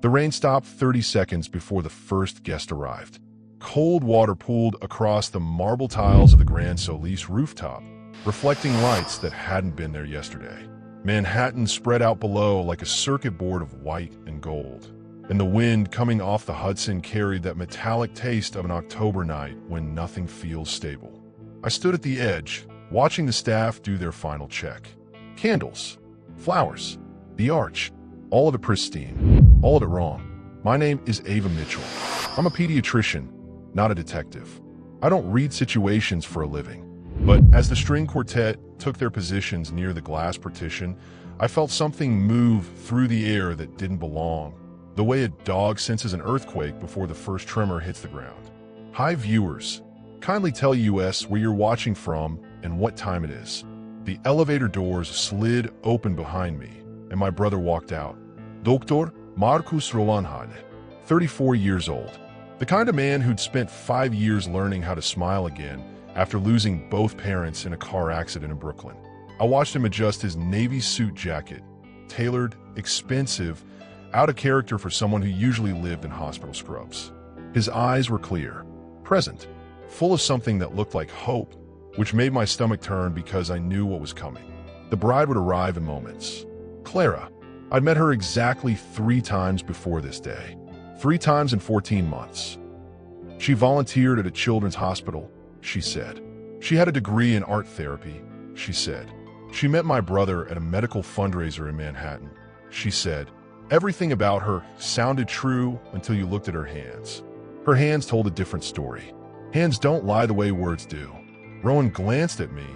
The rain stopped 30 seconds before the first guest arrived. Cold water pooled across the marble tiles of the Grand Solis rooftop, reflecting lights that hadn't been there yesterday. Manhattan spread out below like a circuit board of white and gold, and the wind coming off the Hudson carried that metallic taste of an October night when nothing feels stable. I stood at the edge, watching the staff do their final check. Candles, flowers, the arch, all of it pristine, all of it wrong. My name is Ava Mitchell. I'm a pediatrician, not a detective. I don't read situations for a living. But as the string quartet took their positions near the glass partition, I felt something move through the air that didn't belong, the way a dog senses an earthquake before the first tremor hits the ground. Hi viewers, kindly tell us where you're watching from and what time it is. The elevator doors slid open behind me, and my brother walked out. Dr. Marcus Rolanhade, 34 years old. The kind of man who'd spent 5 years learning how to smile again after losing both parents in a car accident in Brooklyn. I watched him adjust his navy suit jacket, tailored, expensive, out of character for someone who usually lived in hospital scrubs. His eyes were clear, present, full of something that looked like hope, which made my stomach turn because I knew what was coming. The bride would arrive in moments. Clara. I'd met her exactly 3 times before this day. 3 times in 14 months. She volunteered at a children's hospital, she said. She had a degree in art therapy, she said. She met my brother at a medical fundraiser in Manhattan, she said. Everything about her sounded true until you looked at her hands. Her hands told a different story. Hands don't lie the way words do. Rowan glanced at me,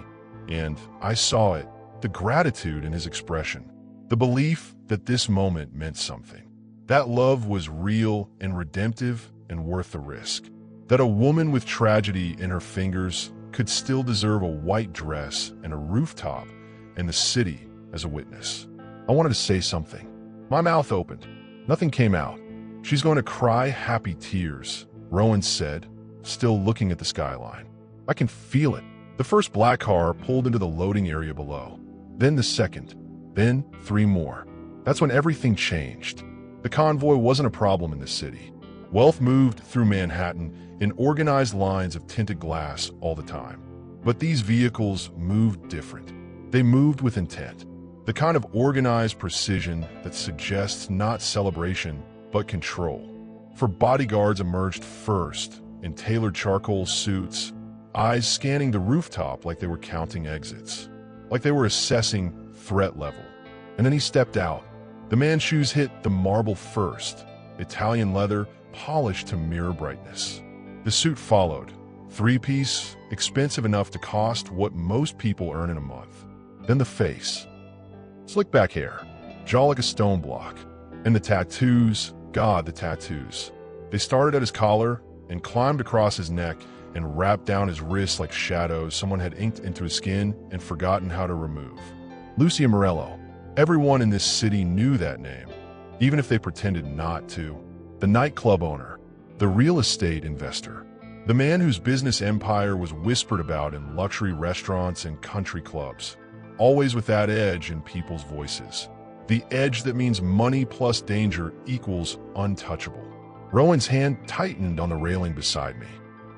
and I saw it, the gratitude in his expression, the belief that this moment meant something. That love was real and redemptive and worth the risk. That a woman with tragedy in her fingers could still deserve a white dress and a rooftop and the city as a witness. I wanted to say something. My mouth opened. Nothing came out. She's going to cry happy tears, Rowan said, still looking at the skyline. I can feel it. The first black car pulled into the loading area below. Then the second. Then 3 more. That's when everything changed. The convoy wasn't a problem in the city. Wealth moved through Manhattan in organized lines of tinted glass all the time. But these vehicles moved different. They moved with intent. The kind of organized precision that suggests not celebration, but control. For bodyguards emerged first in tailored charcoal suits, eyes scanning the rooftop like they were counting exits, like they were assessing threat level. And then he stepped out. The man's shoes hit the marble first, Italian leather polished to mirror brightness. The suit followed, 3-piece, expensive enough to cost what most people earn in a month. Then the face. Slick back hair, jaw like a stone block. And the tattoos, God, the tattoos. They started at his collar and climbed across his neck and wrapped down his wrists like shadows someone had inked into his skin and forgotten how to remove. Lucia Morello. Everyone in this city knew that name, even if they pretended not to. The nightclub owner, the real estate investor, the man whose business empire was whispered about in luxury restaurants and country clubs, always with that edge in people's voices. The edge that means money plus danger equals untouchable. Rowan's hand tightened on the railing beside me.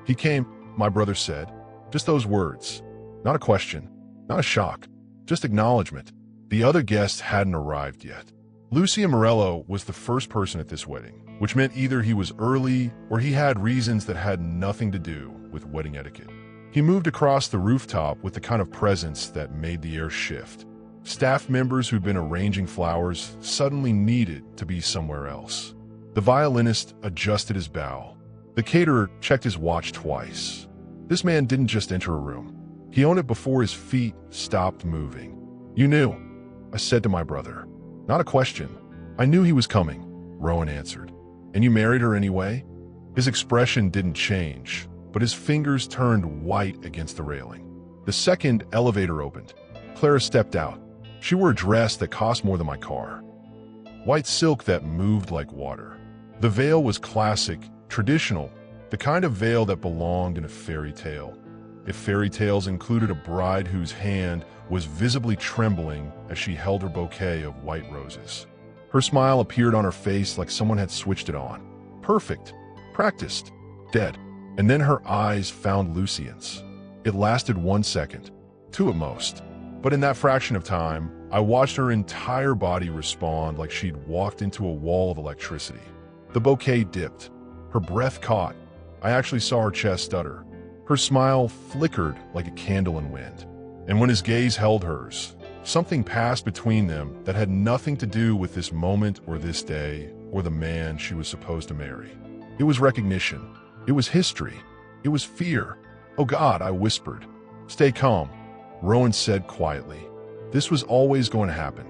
He came, my brother said. Just those words. Not a question, not a shock, just acknowledgement. The other guests hadn't arrived yet. Lucia Morello was the first person at this wedding, which meant either he was early or he had reasons that had nothing to do with wedding etiquette. He moved across the rooftop with the kind of presence that made the air shift. Staff members who'd been arranging flowers suddenly needed to be somewhere else. The violinist adjusted his bow. The caterer checked his watch twice. This man didn't just enter a room. He owned it before his feet stopped moving. You knew, I said to my brother. Not a question. I knew he was coming, Rowan answered. And you married her anyway? His expression didn't change, but his fingers turned white against the railing. The second elevator opened. Clara stepped out. She wore a dress that cost more than my car. White silk that moved like water. The veil was classic, traditional, the kind of veil that belonged in a fairy tale. If fairy tales included a bride whose hand was visibly trembling as she held her bouquet of white roses. Her smile appeared on her face like someone had switched it on. Perfect. Practiced. Dead. And then her eyes found Lucien's. It lasted 1 second. 2 at most. But in that fraction of time, I watched her entire body respond like she'd walked into a wall of electricity. The bouquet dipped. Her breath caught. I actually saw her chest stutter. Her smile flickered like a candle in wind. And when his gaze held hers, something passed between them that had nothing to do with this moment or this day or the man she was supposed to marry. It was recognition. It was history. It was fear. "Oh God," I whispered. "Stay calm," Rowan said quietly. This was always going to happen.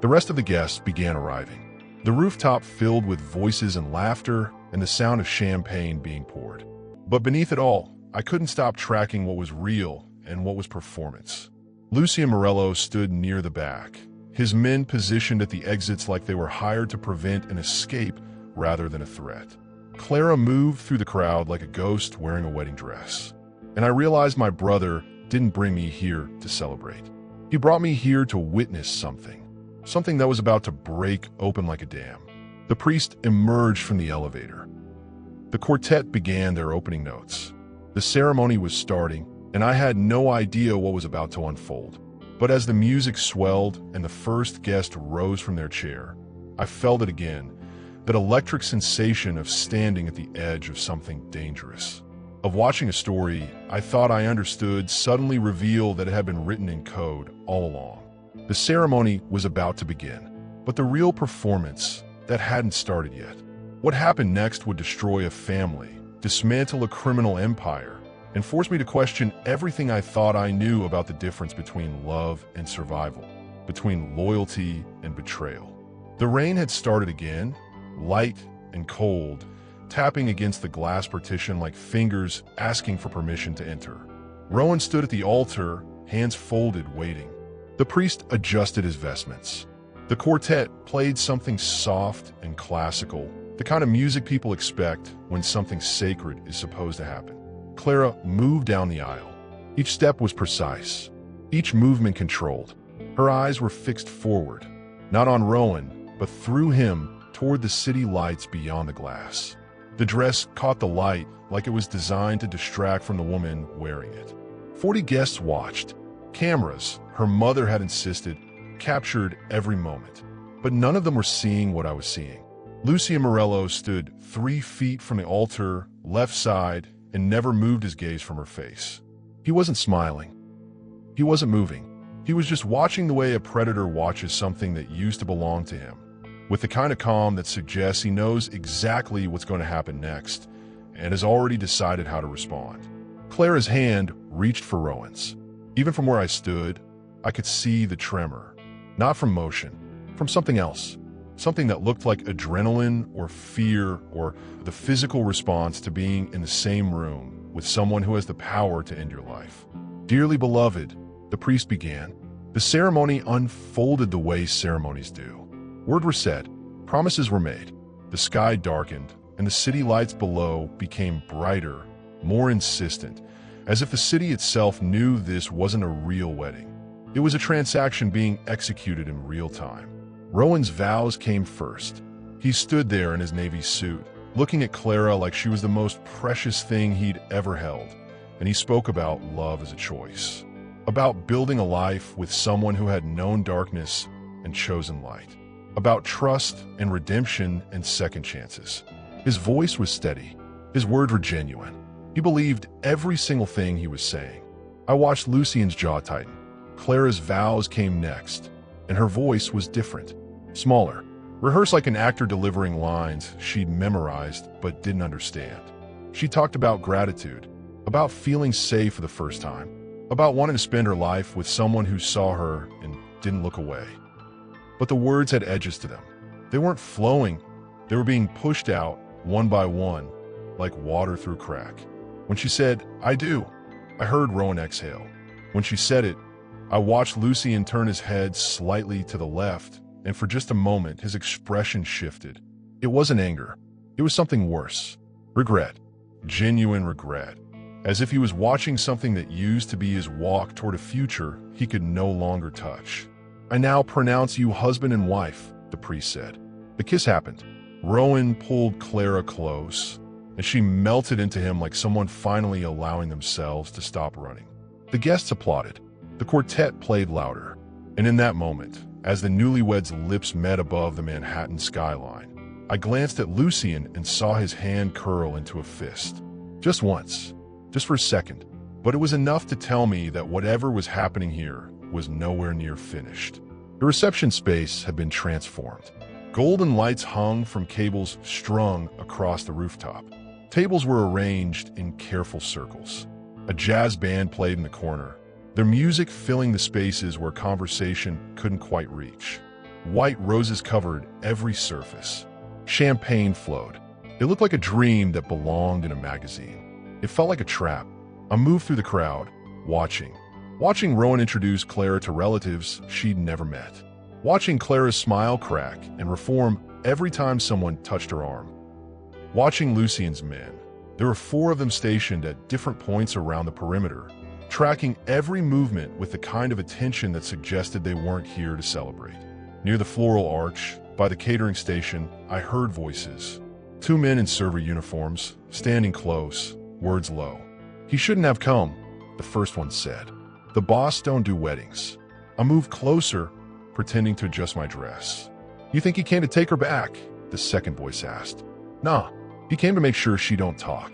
The rest of the guests began arriving. The rooftop filled with voices and laughter and the sound of champagne being poured. But beneath it all, I couldn't stop tracking what was real and what was performance. Lucien Morello stood near the back, his men positioned at the exits like they were hired to prevent an escape rather than a threat. Clara moved through the crowd like a ghost wearing a wedding dress. And I realized my brother didn't bring me here to celebrate. He brought me here to witness something that was about to break open like a dam. The priest emerged from the elevator. The quartet began their opening notes. The ceremony was starting, and I had no idea what was about to unfold. But as the music swelled and the first guest rose from their chair, I felt it again, that electric sensation of standing at the edge of something dangerous. Of watching a story I thought I understood suddenly reveal that it had been written in code all along. The ceremony was about to begin, but the real performance, that hadn't started yet. What happened next would destroy a family, dismantle a criminal empire, and force me to question everything I thought I knew about the difference between love and survival, between loyalty and betrayal. The rain had started again, light and cold, tapping against the glass partition like fingers asking for permission to enter. Rowan stood at the altar, hands folded, waiting. The priest adjusted his vestments. The quartet played something soft and classical, the kind of music people expect when something sacred is supposed to happen. Clara moved down the aisle. Each step was precise, each movement controlled. Her eyes were fixed forward, not on Rowan, but through him toward the city lights beyond the glass. The dress caught the light like it was designed to distract from the woman wearing it. 40 guests watched. Cameras, her mother had insisted, captured every moment. But none of them were seeing what I was seeing. Lucien Morello stood 3 feet from the altar, left side, and never moved his gaze from her face. He wasn't smiling. He wasn't moving. He was just watching the way a predator watches something that used to belong to him, with the kind of calm that suggests he knows exactly what's going to happen next and has already decided how to respond. Clara's hand reached for Rowan's. Even from where I stood, I could see the tremor, not from motion, from something else, something that looked like adrenaline or fear or the physical response to being in the same room with someone who has the power to end your life. "Dearly beloved," the priest began. The ceremony unfolded the way ceremonies do. Words were said, promises were made, the sky darkened, and the city lights below became brighter, more insistent, as if the city itself knew this wasn't a real wedding. It was a transaction being executed in real time. Rowan's vows came first. He stood there in his navy suit, looking at Clara like she was the most precious thing he'd ever held, and he spoke about love as a choice, about building a life with someone who had known darkness and chosen light, about trust and redemption and second chances. His voice was steady. His words were genuine. He believed every single thing he was saying. I watched Lucien's jaw tighten. Clara's vows came next, and her voice was different, smaller, rehearsed like an actor delivering lines she'd memorized but didn't understand. She talked about gratitude, about feeling safe for the first time, about wanting to spend her life with someone who saw her and didn't look away. But the words had edges to them. They weren't flowing. They were being pushed out one by one, like water through a crack. When she said, "I do," I heard Rowan exhale. When she said it, I watched Lucien turn his head slightly to the left, and for just a moment, his expression shifted. It wasn't anger. It was something worse. Regret. Genuine regret. As if he was watching something that used to be his walk toward a future he could no longer touch. "I now pronounce you husband and wife," the priest said. The kiss happened. Rowan pulled Clara close, and she melted into him like someone finally allowing themselves to stop running. The guests applauded. The quartet played louder, and in that moment, as the newlyweds' lips met above the Manhattan skyline, I glanced at Lucien and saw his hand curl into a fist. Just once, just for a second, but it was enough to tell me that whatever was happening here was nowhere near finished. The reception space had been transformed. Golden lights hung from cables strung across the rooftop. Tables were arranged in careful circles. A jazz band played in the corner, their music filling the spaces where conversation couldn't quite reach. White roses covered every surface. Champagne flowed. It looked like a dream that belonged in a magazine. It felt like a trap. I moved through the crowd, watching Rowan introduce Clara to relatives she'd never met. Watching Clara's smile crack and reform every time someone touched her arm. Watching Lucien's men. There were 4 of them stationed at different points around the perimeter, tracking every movement with the kind of attention that suggested they weren't here to celebrate. Near the floral arch, by the catering station, I heard voices. 2 men in server uniforms, standing close, words low. "He shouldn't have come," the first one said. "The boss don't do weddings." I moved closer, pretending to adjust my dress. "You think he came to take her back?" the second voice asked. "Nah, he came to make sure she don't talk."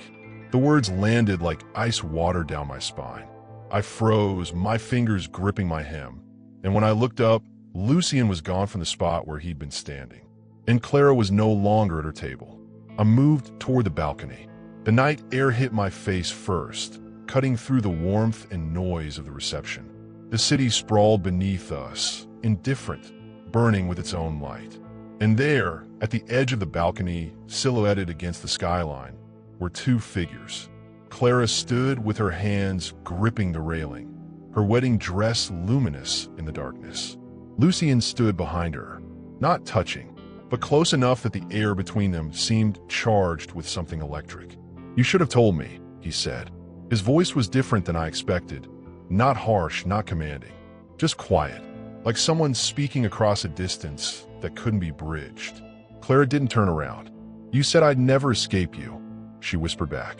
The words landed like ice water down my spine. I froze, my fingers gripping my hem, and when I looked up, Lucien was gone from the spot where he'd been standing, and Clara was no longer at her table. I moved toward the balcony. The night air hit my face first, cutting through the warmth and noise of the reception. The city sprawled beneath us, indifferent, burning with its own light. And there, at the edge of the balcony, silhouetted against the skyline, were 2 figures. Clara stood with her hands gripping the railing, her wedding dress luminous in the darkness. Lucien stood behind her, not touching, but close enough that the air between them seemed charged with something electric. "You should have told me," he said. His voice was different than I expected, not harsh, not commanding, just quiet, like someone speaking across a distance that couldn't be bridged. Clara didn't turn around. "You said I'd never escape you," she whispered back.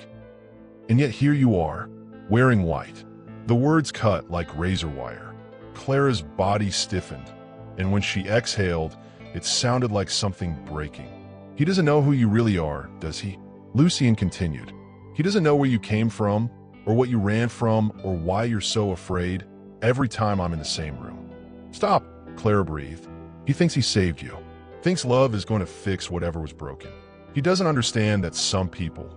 "And yet here you are, wearing white." The words cut like razor wire. Clara's body stiffened, and when she exhaled, it sounded like something breaking. "He doesn't know who you really are, does he?" Lucien continued. "He doesn't know where you came from, or what you ran from, or why you're so afraid every time I'm in the same room." "Stop," Clara breathed. "He thinks he saved you. Thinks love is going to fix whatever was broken. He doesn't understand that some people..."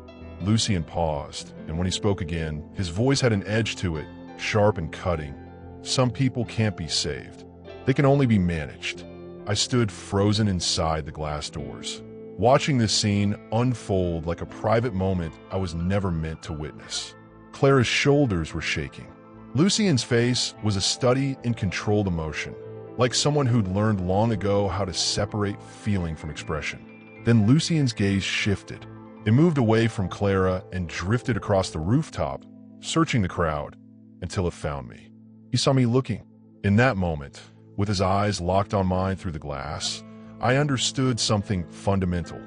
Lucien paused, and when he spoke again, his voice had an edge to it, sharp and cutting. "Some people can't be saved. They can only be managed." I stood frozen inside the glass doors, watching this scene unfold like a private moment I was never meant to witness. Clara's shoulders were shaking. Lucien's face was a study in controlled emotion, like someone who'd learned long ago how to separate feeling from expression. Then Lucien's gaze shifted. It moved away from Clara and drifted across the rooftop, searching the crowd, until it found me. He saw me looking. In that moment, with his eyes locked on mine through the glass, I understood something fundamental.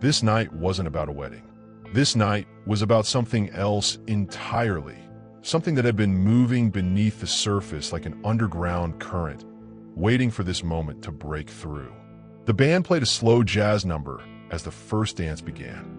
This night wasn't about a wedding. This night was about something else entirely. Something that had been moving beneath the surface like an underground current, waiting for this moment to break through. The band played a slow jazz number as the first dance began.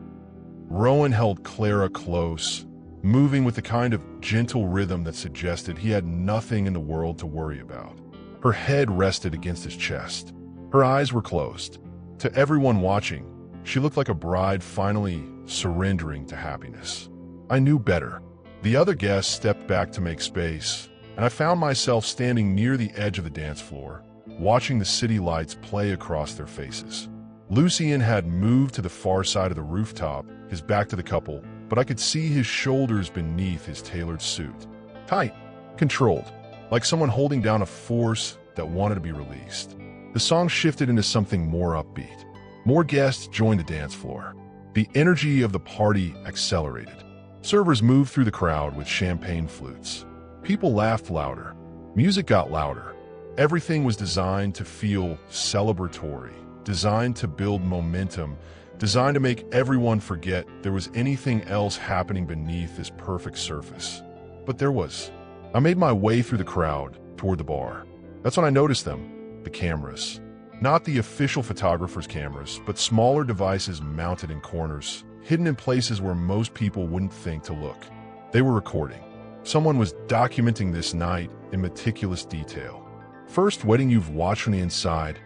Rowan held Clara close, moving with the kind of gentle rhythm that suggested he had nothing in the world to worry about. Her head rested against his chest. Her eyes were closed. To everyone watching, she looked like a bride finally surrendering to happiness. I knew better. The other guests stepped back to make space, and I found myself standing near the edge of the dance floor, watching the city lights play across their faces. Lucien had moved to the far side of the rooftop, his back to the couple, but I could see his shoulders beneath his tailored suit. Tight, controlled, like someone holding down a force that wanted to be released. The song shifted into something more upbeat. More guests joined the dance floor. The energy of the party accelerated. Servers moved through the crowd with champagne flutes. People laughed louder. Music got louder. Everything was designed to feel celebratory, designed to build momentum, designed to make everyone forget there was anything else happening beneath this perfect surface. But there was. I made my way through the crowd toward the bar. That's when I noticed them, the cameras. Not the official photographer's cameras, but smaller devices mounted in corners, hidden in places where most people wouldn't think to look. They were recording. Someone was documenting this night in meticulous detail. "First wedding you've watched from the inside,"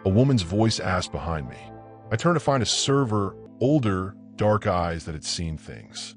a woman's voice asked behind me. I turned to find a server, older, dark eyes that had seen things.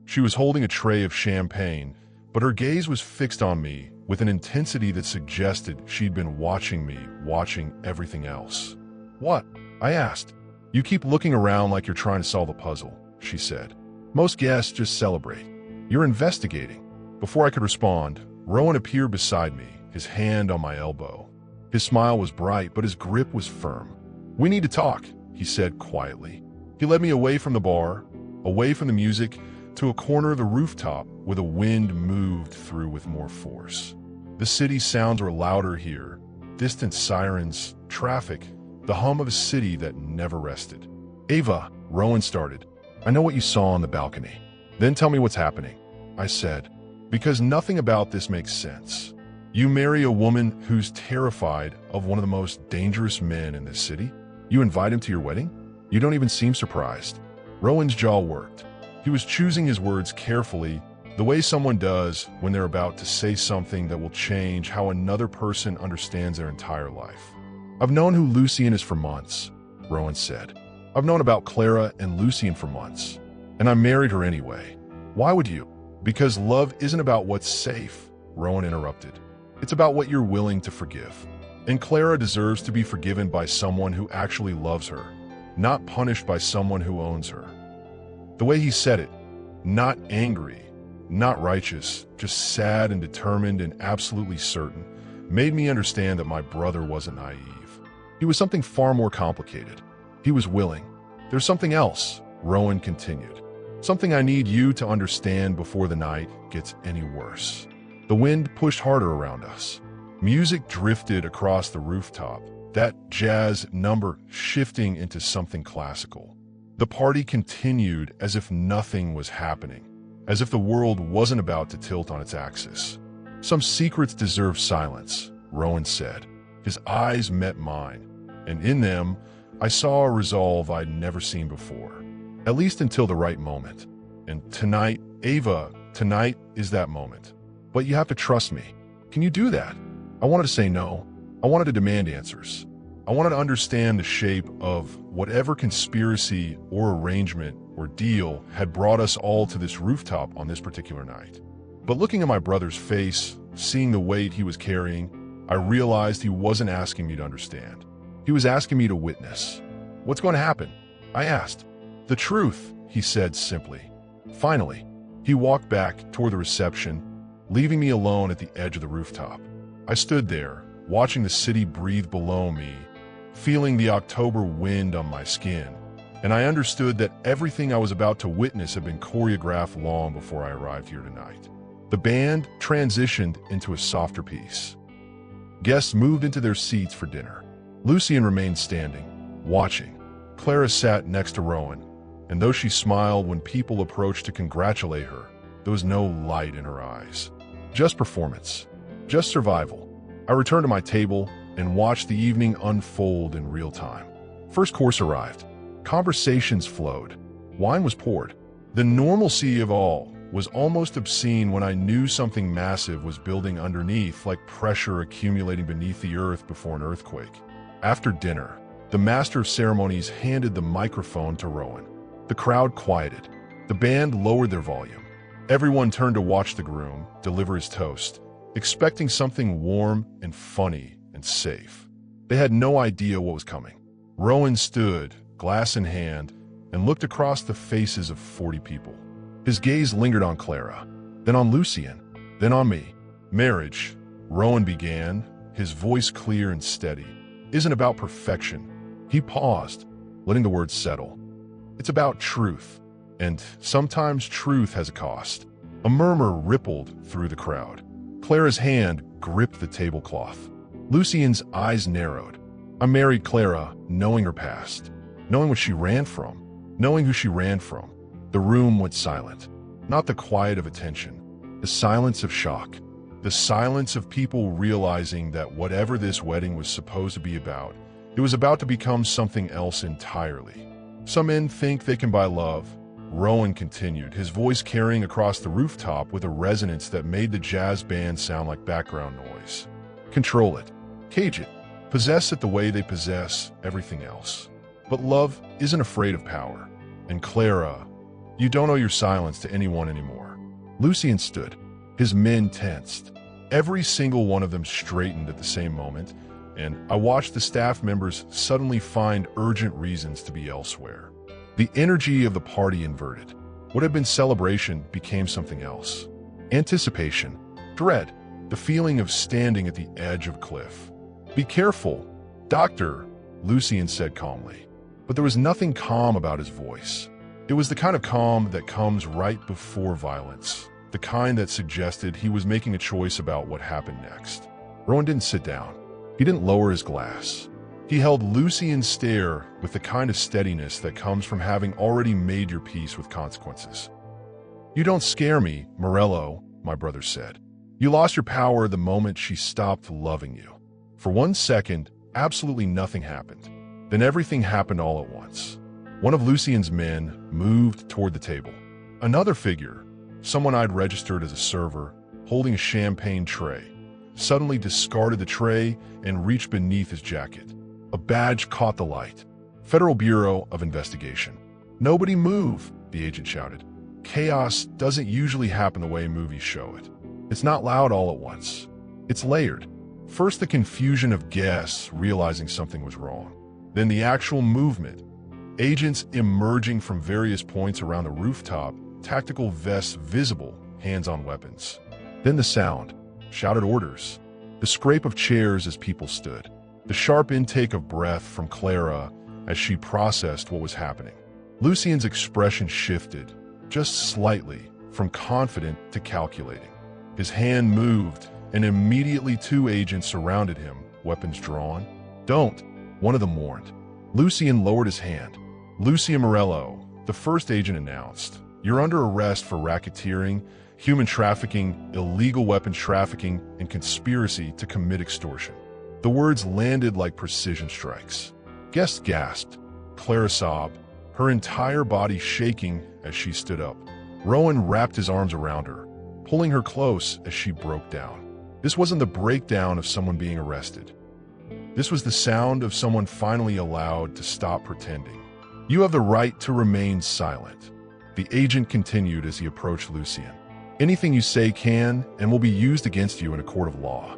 She was holding a tray of champagne, but her gaze was fixed on me with an intensity that suggested she'd been watching me, watching everything else. "What?" I asked. "You keep looking around like you're trying to solve a puzzle," she said. "Most guests just celebrate. You're investigating." Before I could respond, Rowan appeared beside me, his hand on my elbow. His smile was bright, but his grip was firm. "We need to talk," he said quietly. He led me away from the bar, away from the music, to a corner of the rooftop where the wind moved through with more force. The city's sounds were louder here, distant sirens, traffic, the hum of a city that never rested. "Ava," Rowan started, "I know what you saw on the balcony." "Then tell me what's happening," I said, "because nothing about this makes sense. You marry a woman who's terrified of one of the most dangerous men in this city? You invite him to your wedding? You don't even seem surprised." Rowan's jaw worked. He was choosing his words carefully, the way someone does when they're about to say something that will change how another person understands their entire life. "I've known who Lucien is for months," Rowan said. "I've known about Clara and Lucien for months, and I married her anyway." "Why would you?" "Because love isn't about what's safe," Rowan interrupted. "It's about what you're willing to forgive. And Clara deserves to be forgiven by someone who actually loves her, not punished by someone who owns her." The way he said it, not angry, not righteous, just sad and determined and absolutely certain, made me understand that my brother wasn't naive. He was something far more complicated. He was willing. "There's something else," Rowan continued. "Something I need you to understand before the night gets any worse." The wind pushed harder around us. Music drifted across the rooftop, that jazz number shifting into something classical. The party continued as if nothing was happening, as if the world wasn't about to tilt on its axis. "Some secrets deserve silence," Rowan said. His eyes met mine, and in them, I saw a resolve I'd never seen before, at least until the right moment. "And tonight, Ava, tonight is that moment. But you have to trust me. Can you do that?" I wanted to say no. I wanted to demand answers. I wanted to understand the shape of whatever conspiracy or arrangement or deal had brought us all to this rooftop on this particular night. But looking at my brother's face, seeing the weight he was carrying, I realized he wasn't asking me to understand. He was asking me to witness. "What's going to happen?" I asked. "The truth," he said simply. Finally, he walked back toward the reception, leaving me alone at the edge of the rooftop. I stood there, watching the city breathe below me, feeling the October wind on my skin, and I understood that everything I was about to witness had been choreographed long before I arrived here tonight. The band transitioned into a softer piece. Guests moved into their seats for dinner. Lucien remained standing, watching. Clara sat next to Rowan, and though she smiled when people approached to congratulate her, there was no light in her eyes. Just performance. Just survival. I returned to my table and watched the evening unfold in real time. First course arrived. Conversations flowed. Wine was poured. The normalcy of all was almost obscene when I knew something massive was building underneath, like pressure accumulating beneath the earth before an earthquake. After dinner, the master of ceremonies handed the microphone to Rowan. The crowd quieted. The band lowered their volume. Everyone turned to watch the groom deliver his toast, expecting something warm and funny and safe. They had no idea what was coming. Rowan stood, glass in hand, and looked across the faces of 40 people. His gaze lingered on Clara, then on Lucien, then on me. "Marriage," Rowan began, his voice clear and steady, "isn't about perfection." He paused, letting the words settle. "It's about truth, and sometimes truth has a cost." A murmur rippled through the crowd. Clara's hand gripped the tablecloth. Lucien's eyes narrowed. I married Clara, knowing her past, knowing what she ran from, knowing who she ran from. The room went silent. Not the quiet of attention, the silence of shock. The silence of people realizing that whatever this wedding was supposed to be about, it was about to become something else entirely. Some men think they can buy love. Rowan continued, his voice carrying across the rooftop with a resonance that made the jazz band sound like background noise. Control it, cage it, possess it the way they possess everything else. But love isn't afraid of power. And Clara, you don't owe your silence to anyone anymore. Lucien stood. His men tensed. Every single one of them straightened at the same moment, and I watched the staff members suddenly find urgent reasons to be elsewhere. The energy of the party inverted. What had been celebration became something else. Anticipation, dread, the feeling of standing at the edge of a cliff. Be careful, Doctor, Lucien said calmly. But there was nothing calm about his voice. It was the kind of calm that comes right before violence, the kind that suggested he was making a choice about what happened next. Rowan didn't sit down. He didn't lower his glass. He held Lucien's stare with the kind of steadiness that comes from having already made your peace with consequences. You don't scare me, Morello, my brother said. You lost your power the moment she stopped loving you. For 1 second, absolutely nothing happened. Then everything happened all at once. One of Lucien's men moved toward the table. Another figure, someone I'd registered as a server, holding a champagne tray, suddenly discarded the tray and reached beneath his jacket. A badge caught the light. Federal Bureau of Investigation. Nobody move, the agent shouted. Chaos doesn't usually happen the way movies show it. It's not loud all at once. It's layered. First the confusion of guests realizing something was wrong. Then the actual movement. Agents emerging from various points around the rooftop, tactical vests visible, hands on weapons. Then the sound. Shouted orders. The scrape of chairs as people stood. The sharp intake of breath from Clara as she processed what was happening. Lucien's expression shifted, just slightly, from confident to calculating. His hand moved, and immediately 2 agents surrounded him, weapons drawn. Don't, one of them warned. Lucien lowered his hand. Lucien Morello, the first agent announced, you're under arrest for racketeering, human trafficking, illegal weapons trafficking, and conspiracy to commit extortion. The words landed like precision strikes. Guests gasped. Clara sobbed, her entire body shaking as she stood up. Rowan wrapped his arms around her, pulling her close as she broke down. This wasn't the breakdown of someone being arrested. This was the sound of someone finally allowed to stop pretending. You have the right to remain silent. The agent continued as he approached Lucien. Anything you say can and will be used against you in a court of law.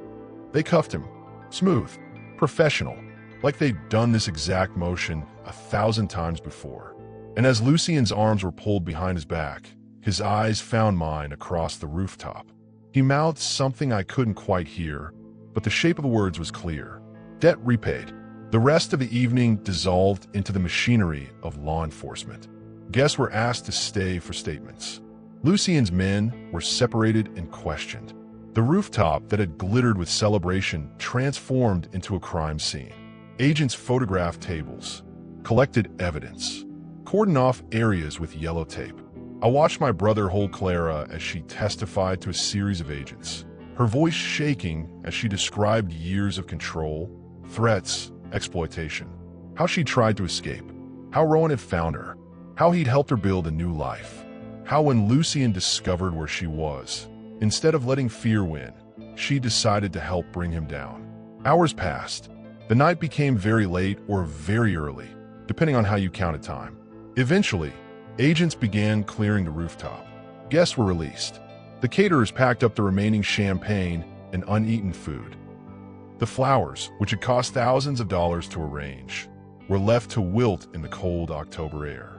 They cuffed him. Smooth. Professional. Like they'd done this exact motion 1,000 times before. And as Lucien's arms were pulled behind his back, his eyes found mine across the rooftop. He mouthed something I couldn't quite hear, but the shape of the words was clear. Debt repaid. The rest of the evening dissolved into the machinery of law enforcement. Guests were asked to stay for statements. Lucien's men were separated and questioned. The rooftop that had glittered with celebration transformed into a crime scene. Agents photographed tables, collected evidence, cordoned off areas with yellow tape. I watched my brother hold Clara as she testified to a series of agents, her voice shaking as she described years of control, threats, exploitation, how she tried to escape, how Rowan had found her, how he'd helped her build a new life, how when Lucien discovered where she was, instead of letting fear win, she decided to help bring him down. Hours passed. The night became very late or very early, depending on how you counted time. Eventually, agents began clearing the rooftop. Guests were released. The caterers packed up the remaining champagne and uneaten food. The flowers, which had cost thousands of dollars to arrange, were left to wilt in the cold October air.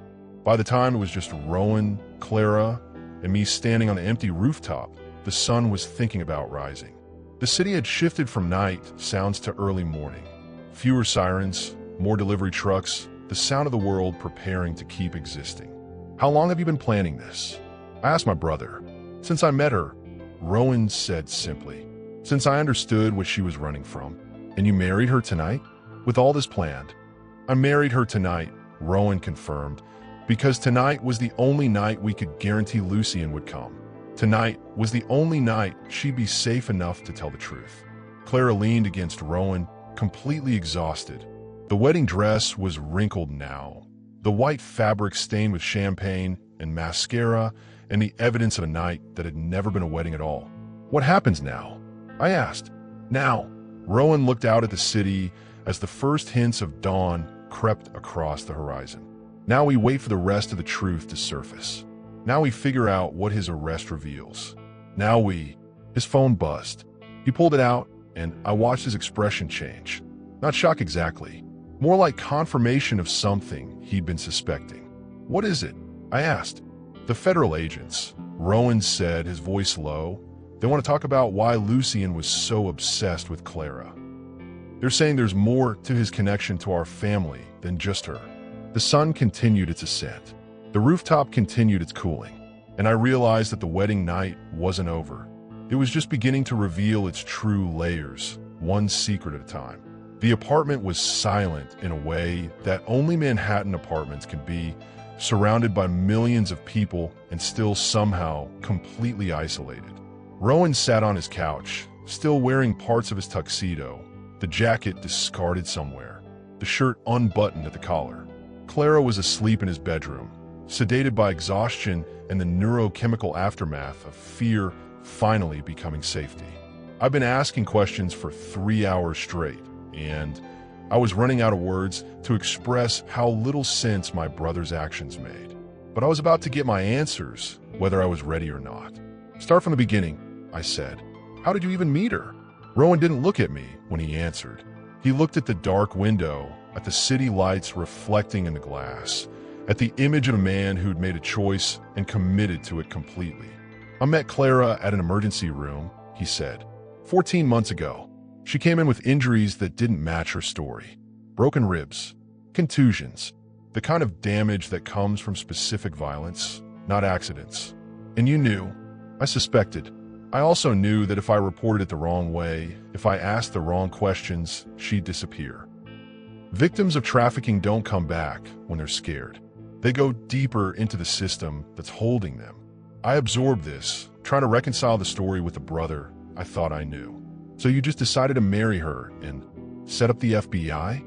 By the time it was just Rowan, Clara, and me standing on the empty rooftop, the sun was thinking about rising. The city had shifted from night sounds to early morning. Fewer sirens, more delivery trucks, the sound of the world preparing to keep existing. How long have you been planning this? I asked my brother. Since I met her, Rowan said simply. Since I understood what she was running from. And you married her tonight? With all this planned? I married her tonight, Rowan confirmed, because tonight was the only night we could guarantee Lucien would come. Tonight was the only night she'd be safe enough to tell the truth. Clara leaned against Rowan, completely exhausted. The wedding dress was wrinkled now, the white fabric stained with champagne and mascara and the evidence of a night that had never been a wedding at all. What happens now? I asked. Now. Rowan looked out at the city as the first hints of dawn crept across the horizon. Now we wait for the rest of the truth to surface. Now we figure out what his arrest reveals. His phone buzzed. He pulled it out, and I watched his expression change. Not shock exactly, more like confirmation of something he'd been suspecting. What is it? I asked. The federal agents, Rowan said, his voice low. They want to talk about why Lucien was so obsessed with Clara. They're saying there's more to his connection to our family than just her. The sun continued its ascent. The rooftop continued its cooling, and I realized that the wedding night wasn't over. It was just beginning to reveal its true layers, one secret at a time. The apartment was silent in a way that only Manhattan apartments can be, surrounded by millions of people and still somehow completely isolated. Rowan sat on his couch, still wearing parts of his tuxedo, the jacket discarded somewhere, the shirt unbuttoned at the collar. Clara was asleep in his bedroom, sedated by exhaustion and the neurochemical aftermath of fear finally becoming safety. I've been asking questions for 3 hours straight, and I was running out of words to express how little sense my brother's actions made. But I was about to get my answers, whether I was ready or not. Start from the beginning, I said. How did you even meet her? Rowan didn't look at me when he answered. He looked at the dark window, at the city lights reflecting in the glass, at the image of a man who'd made a choice and committed to it completely. I met Clara at an emergency room, he said. 14 months ago. She came in with injuries that didn't match her story. Broken ribs, contusions, the kind of damage that comes from specific violence, not accidents. And you knew. I suspected. I also knew that if I reported it the wrong way, if I asked the wrong questions, she'd disappear. Victims of trafficking don't come back when they're scared. They go deeper into the system that's holding them. I absorbed this, trying to reconcile the story with the brother I thought I knew. So you just decided to marry her and set up the FBI?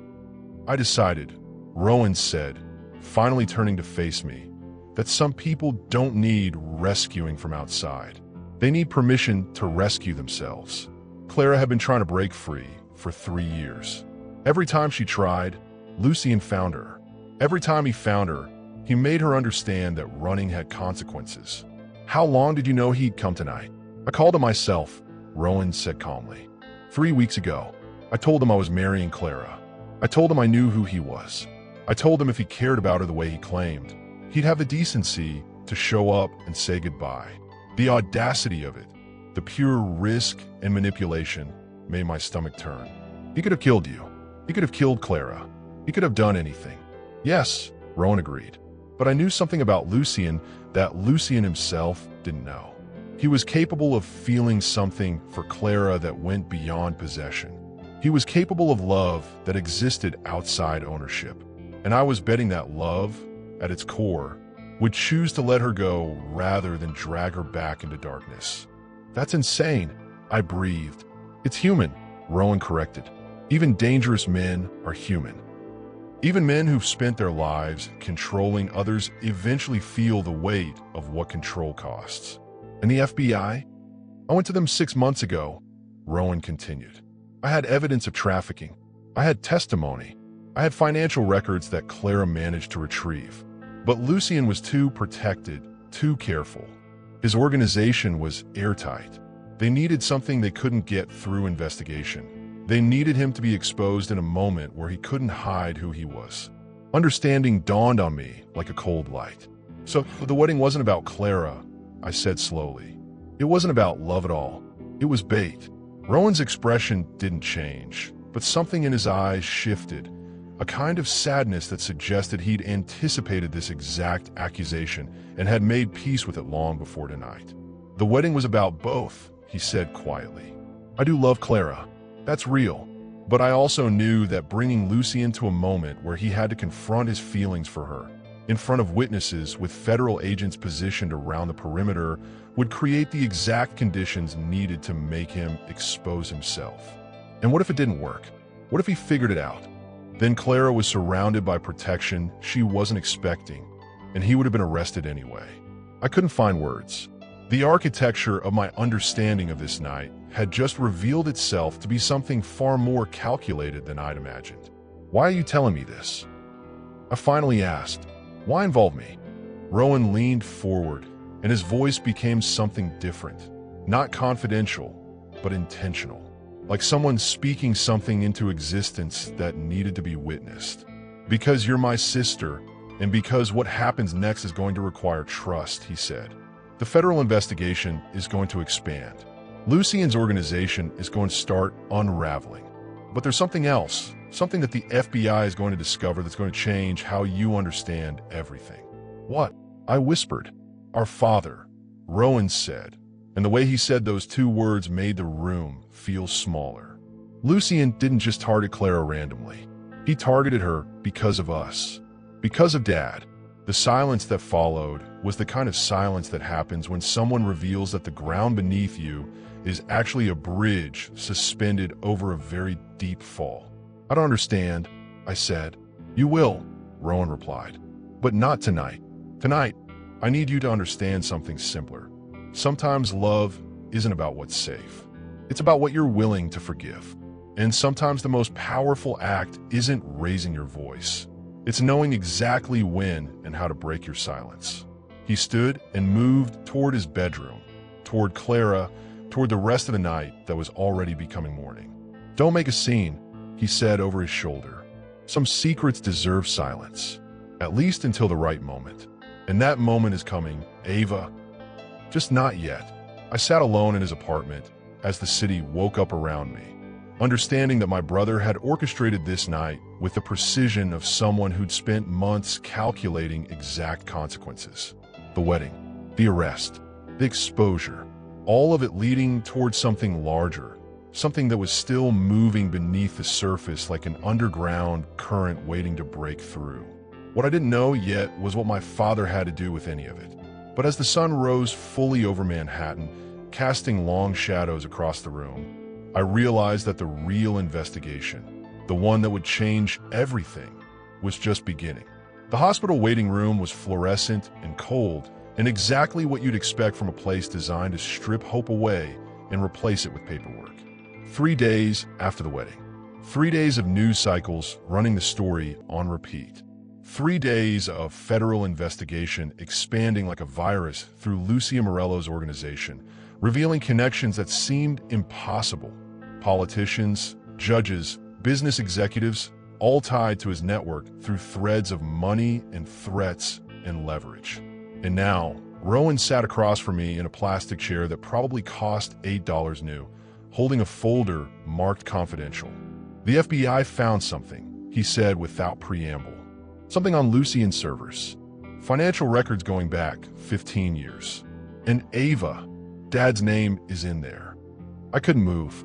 I decided, Rowan said, finally turning to face me, that some people don't need rescuing from outside. They need permission to rescue themselves. Clara had been trying to break free for 3 years. Every time she tried, Lucien found her. Every time he found her, he made her understand that running had consequences. How long did you know he'd come tonight? I called him myself, Rowan said calmly. 3 weeks ago, I told him I was marrying Clara. I told him I knew who he was. I told him if he cared about her the way he claimed, he'd have the decency to show up and say goodbye. The audacity of it, the pure risk and manipulation, made my stomach turn. He could have killed you. He could have killed Clara. He could have done anything. Yes, Rowan agreed. But I knew something about Lucien that Lucien himself didn't know. He was capable of feeling something for Clara that went beyond possession. He was capable of love that existed outside ownership. And I was betting that love, at its core, would choose to let her go rather than drag her back into darkness. That's insane, I breathed. It's human, Rowan corrected. Even dangerous men are human. Even men who've spent their lives controlling others eventually feel the weight of what control costs. And the FBI? I went to them 6 months ago, Rowan continued. I had evidence of trafficking. I had testimony. I had financial records that Clara managed to retrieve. But Lucien was too protected, too careful. His organization was airtight. They needed something they couldn't get through investigation. They needed him to be exposed in a moment where he couldn't hide who he was. Understanding dawned on me like a cold light. So the wedding wasn't about Clara, I said slowly. It wasn't about love at all. It was bait. Rowan's expression didn't change, but something in his eyes shifted. A kind of sadness that suggested he'd anticipated this exact accusation and had made peace with it long before tonight. The wedding was about both, he said quietly. I do love Clara. That's real. But I also knew that bringing Lucy into a moment where he had to confront his feelings for her, in front of witnesses with federal agents positioned around the perimeter, would create the exact conditions needed to make him expose himself. And what if it didn't work? What if he figured it out? Then Clara was surrounded by protection she wasn't expecting, and he would have been arrested anyway. I couldn't find words. The architecture of my understanding of this night had just revealed itself to be something far more calculated than I'd imagined. Why are you telling me this? I finally asked. Why involve me? Rowan leaned forward, and his voice became something different. Not confidential, but intentional. Like someone speaking something into existence that needed to be witnessed. Because you're my sister, and because what happens next is going to require trust, he said. The federal investigation is going to expand. Lucian's organization is going to start unraveling. But there's something else, something that the FBI is going to discover that's going to change how you understand everything. What? I whispered. Our father, Rowan said, and the way he said those two words made the room feel smaller. Lucian didn't just target Clara randomly. He targeted her because of us. Because of Dad. The silence that followed was the kind of silence that happens when someone reveals that the ground beneath you is actually a bridge suspended over a very deep fall. I don't understand, I said. You will, Rowan replied. But not tonight. Tonight, I need you to understand something simpler. Sometimes love isn't about what's safe. It's about what you're willing to forgive. And sometimes the most powerful act isn't raising your voice. It's knowing exactly when and how to break your silence. He stood and moved toward his bedroom, toward Clara, toward the rest of the night that was already becoming morning. Don't make a scene, he said over his shoulder. Some secrets deserve silence, at least until the right moment. And that moment is coming, Ava. Just not yet. I sat alone in his apartment as the city woke up around me, understanding that my brother had orchestrated this night with the precision of someone who'd spent months calculating exact consequences. The wedding, the arrest, the exposure, all of it leading towards something larger, something that was still moving beneath the surface like an underground current waiting to break through. What I didn't know yet was what my father had to do with any of it. But as the sun rose fully over Manhattan, casting long shadows across the room, I realized that the real investigation, the one that would change everything, was just beginning. The hospital waiting room was fluorescent and cold, and exactly what you'd expect from a place designed to strip hope away and replace it with paperwork. 3 days after the wedding. 3 days of news cycles running the story on repeat. 3 days of federal investigation expanding like a virus through Lucia Morello's organization, revealing connections that seemed impossible. Politicians, judges, business executives, all tied to his network through threads of money and threats and leverage. And now, Rowan sat across from me in a plastic chair that probably cost $8 new, holding a folder marked confidential. The FBI found something, he said without preamble. Something on Lucian's servers. Financial records going back 15 years. And Ava, Dad's name, is in there. I couldn't move.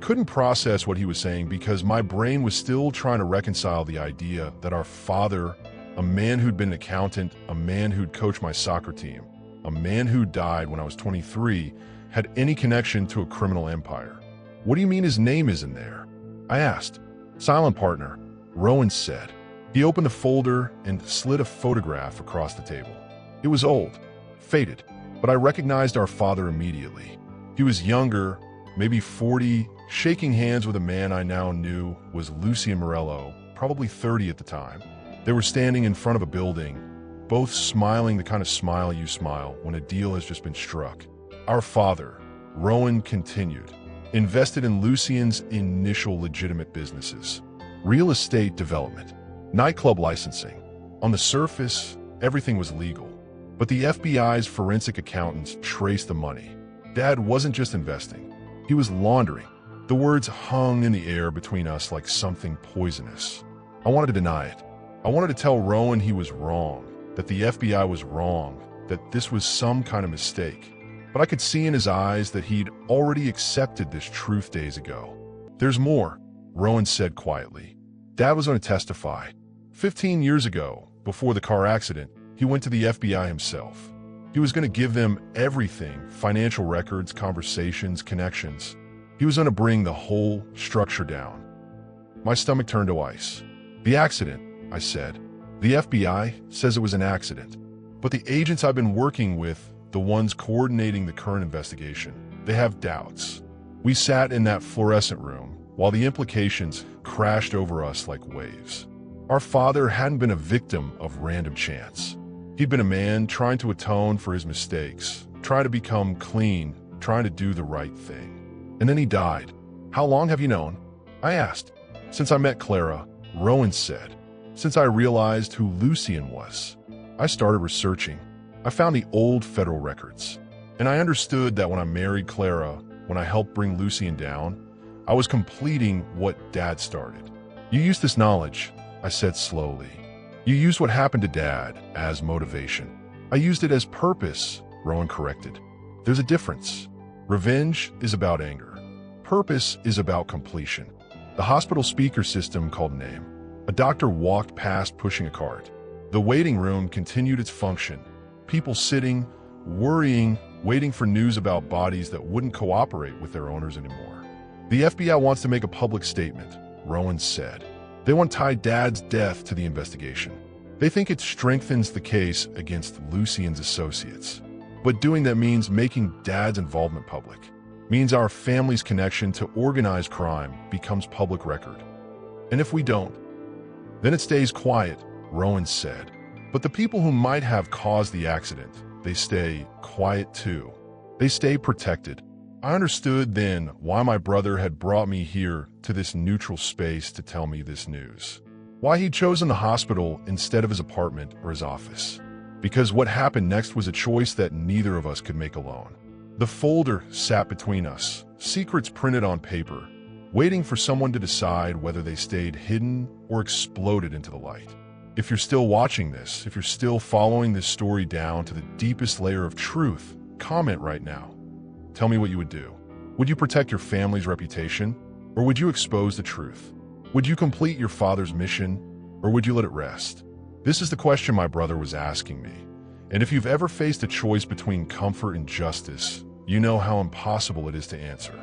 Couldn't process what he was saying because my brain was still trying to reconcile the idea that our father, a man who'd been an accountant, a man who'd coached my soccer team, a man who died when I was 23, had any connection to a criminal empire. What do you mean his name isn't there? I asked. Silent partner, Rowan said. He opened the folder and slid a photograph across the table. It was old, faded, but I recognized our father immediately. He was younger, maybe 40, shaking hands with a man I now knew was Lucia Morello, probably 30 at the time. They were standing in front of a building, both smiling the kind of smile you smile when a deal has just been struck. Our father, Rowan continued, invested in Lucian's initial legitimate businesses. Real estate development, nightclub licensing. On the surface, everything was legal. But the FBI's forensic accountants traced the money. Dad wasn't just investing. He was laundering. The words hung in the air between us like something poisonous. I wanted to deny it. I wanted to tell Rowan he was wrong, that the FBI was wrong, that this was some kind of mistake. But I could see in his eyes that he'd already accepted this truth days ago. There's more, Rowan said quietly. Dad was going to testify. 15 years ago, before the car accident, he went to the FBI himself. He was going to give them everything, financial records, conversations, connections. He was going to bring the whole structure down. My stomach turned to ice. The accident, I said. The FBI says it was an accident. But the agents I've been working with, the ones coordinating the current investigation, they have doubts. We sat in that fluorescent room while the implications crashed over us like waves. Our father hadn't been a victim of random chance. He'd been a man trying to atone for his mistakes, trying to become clean, trying to do the right thing. And then he died. How long have you known? I asked. Since I met Clara, Rowan said. Since I realized who Lucien was. I started researching. I found the old federal records. And I understood that when I married Clara, when I helped bring Lucien down, I was completing what Dad started. You used this knowledge, I said slowly. You used what happened to Dad as motivation. I used it as purpose, Rowan corrected. There's a difference. Revenge is about anger. Purpose is about completion. The hospital speaker system called name. A doctor walked past pushing a cart. The waiting room continued its function. People sitting, worrying, waiting for news about bodies that wouldn't cooperate with their owners anymore. The FBI wants to make a public statement, Rowan said. They want to tie Dad's death to the investigation. They think it strengthens the case against Lucien's associates. But doing that means making Dad's involvement public. Means our family's connection to organized crime becomes public record. And if we don't, then it stays quiet, Rowan said. But the people who might have caused the accident, they stay quiet too. They stay protected. I understood then why my brother had brought me here to this neutral space to tell me this news. Why he'd chosen the hospital instead of his apartment or his office. Because what happened next was a choice that neither of us could make alone. The folder sat between us, secrets printed on paper, waiting for someone to decide whether they stayed hidden or exploded into the light. If you're still watching this, if you're still following this story down to the deepest layer of truth, comment right now. Tell me what you would do. Would you protect your family's reputation? Or would you expose the truth? Would you complete your father's mission? Or would you let it rest? This is the question my brother was asking me. And if you've ever faced a choice between comfort and justice, you know how impossible it is to answer.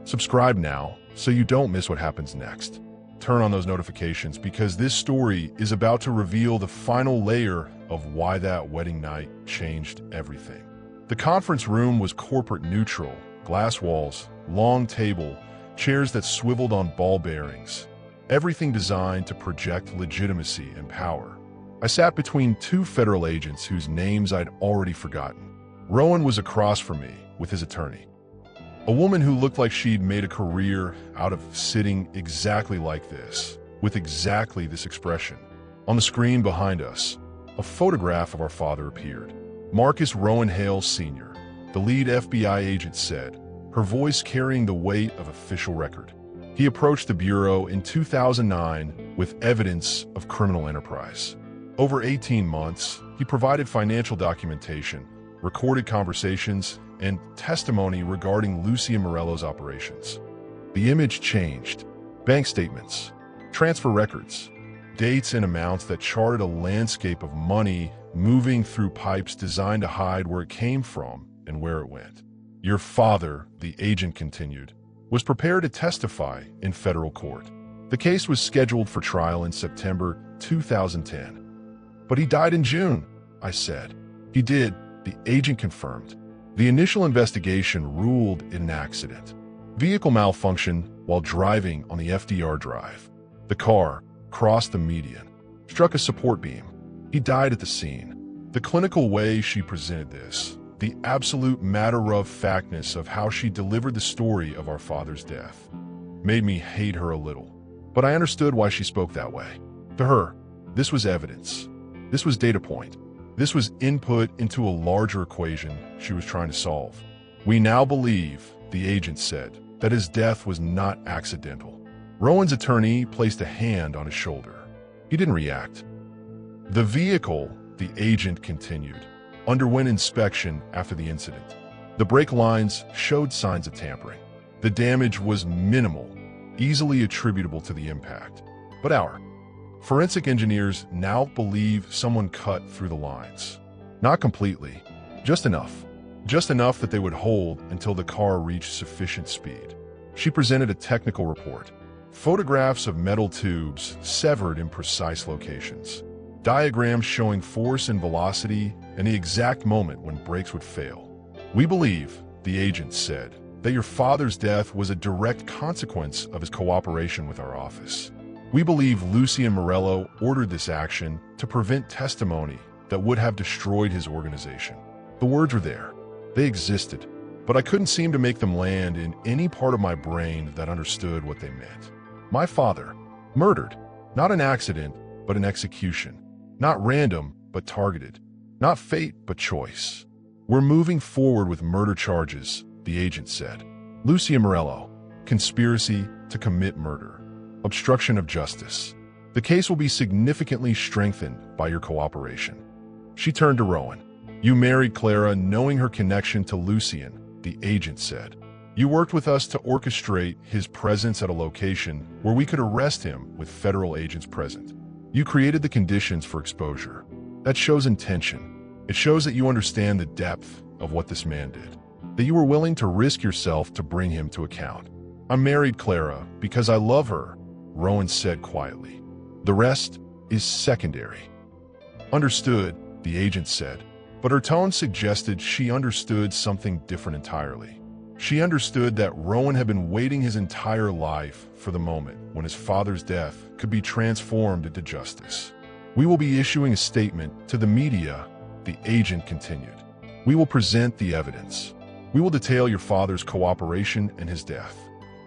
Subscribe now so you don't miss what happens next. Turn on those notifications because this story is about to reveal the final layer of why that wedding night changed everything. The conference room was corporate neutral, glass walls, long table, chairs that swiveled on ball bearings. Everything designed to project legitimacy and power. I sat between two federal agents whose names I'd already forgotten. Rowan was across from me with his attorney. A woman who looked like she'd made a career out of sitting exactly like this, with exactly this expression. On the screen behind us, a photograph of our father appeared. Marcus Rowan Hale Sr., the lead FBI agent said, her voice carrying the weight of official record. He approached the Bureau in 2009 with evidence of criminal enterprise. Over 18 months, he provided financial documentation, recorded conversations, and testimony regarding Lucien Morello's operations. The image changed. Bank statements, transfer records, dates and amounts that charted a landscape of money moving through pipes designed to hide where it came from and where it went. Your father, the agent continued, was prepared to testify in federal court. The case was scheduled for trial in September 2010. But he died in June, I said. He did, the agent confirmed. The initial investigation ruled it an accident. Vehicle malfunction while driving on the FDR drive. The car crossed the median, struck a support beam. He died at the scene. The clinical way she presented this, the absolute matter-of-factness of how she delivered the story of our father's death, made me hate her a little. But I understood why she spoke that way. To her, this was evidence. This was data point. This was input into a larger equation she was trying to solve. We now believe, the agent said, that his death was not accidental. Rowan's attorney placed a hand on his shoulder. He didn't react. The vehicle, the agent continued, underwent inspection after the incident. The brake lines showed signs of tampering. The damage was minimal, easily attributable to the impact. But our forensic engineers now believe someone cut through the lines. Not completely, just enough. Just enough that they would hold until the car reached sufficient speed. She presented a technical report. Photographs of metal tubes severed in precise locations. Diagrams showing force and velocity and the exact moment when brakes would fail. "We believe," the agent said, "that your father's death was a direct consequence of his cooperation with our office. We believe Lucien Morello ordered this action to prevent testimony that would have destroyed his organization." The words were there. They existed, but I couldn't seem to make them land in any part of my brain that understood what they meant. My father, murdered, not an accident, but an execution. Not random, but targeted. Not fate, but choice. "We're moving forward with murder charges," the agent said. "Lucien Morello, conspiracy to commit murder, obstruction of justice. The case will be significantly strengthened by your cooperation." She turned to Rowan. "You married Clara knowing her connection to Lucien," the agent said. "You worked with us to orchestrate his presence at a location where we could arrest him with federal agents present. You created the conditions for exposure. That shows intention. It shows that you understand the depth of what this man did, that you were willing to risk yourself to bring him to account." "I married Clara because I love her," Rowan said quietly. "The rest is secondary." "Understood," the agent said, but her tone suggested she understood something different entirely. She understood that Rowan had been waiting his entire life for the moment when his father's death could be transformed into justice. "We will be issuing a statement to the media," the agent continued. "We will present the evidence. We will detail your father's cooperation and his death.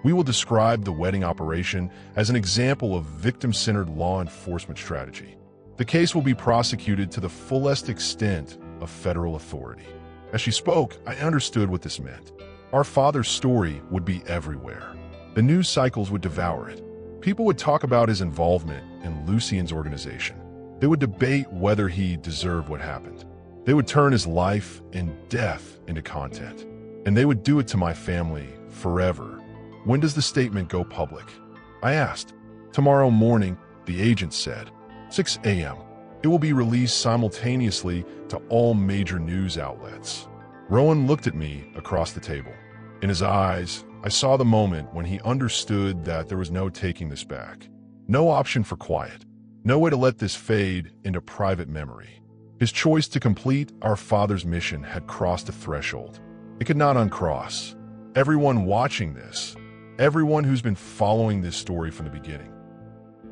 We will describe the wedding operation as an example of victim-centered law enforcement strategy. The case will be prosecuted to the fullest extent of federal authority." As she spoke, I understood what this meant. Our father's story would be everywhere. The news cycles would devour it. People would talk about his involvement in Lucien's organization. They would debate whether he deserved what happened. They would turn his life and death into content. And they would do it to my family forever. "When does the statement go public?" I asked. "Tomorrow morning," the agent said. 6 a.m. It will be released simultaneously to all major news outlets. Rowan looked at me across the table. In his eyes, I saw the moment when he understood that there was no taking this back. No option for quiet. No way to let this fade into private memory. His choice to complete our father's mission had crossed a threshold. It could not uncross. Everyone watching this, everyone who's been following this story from the beginning.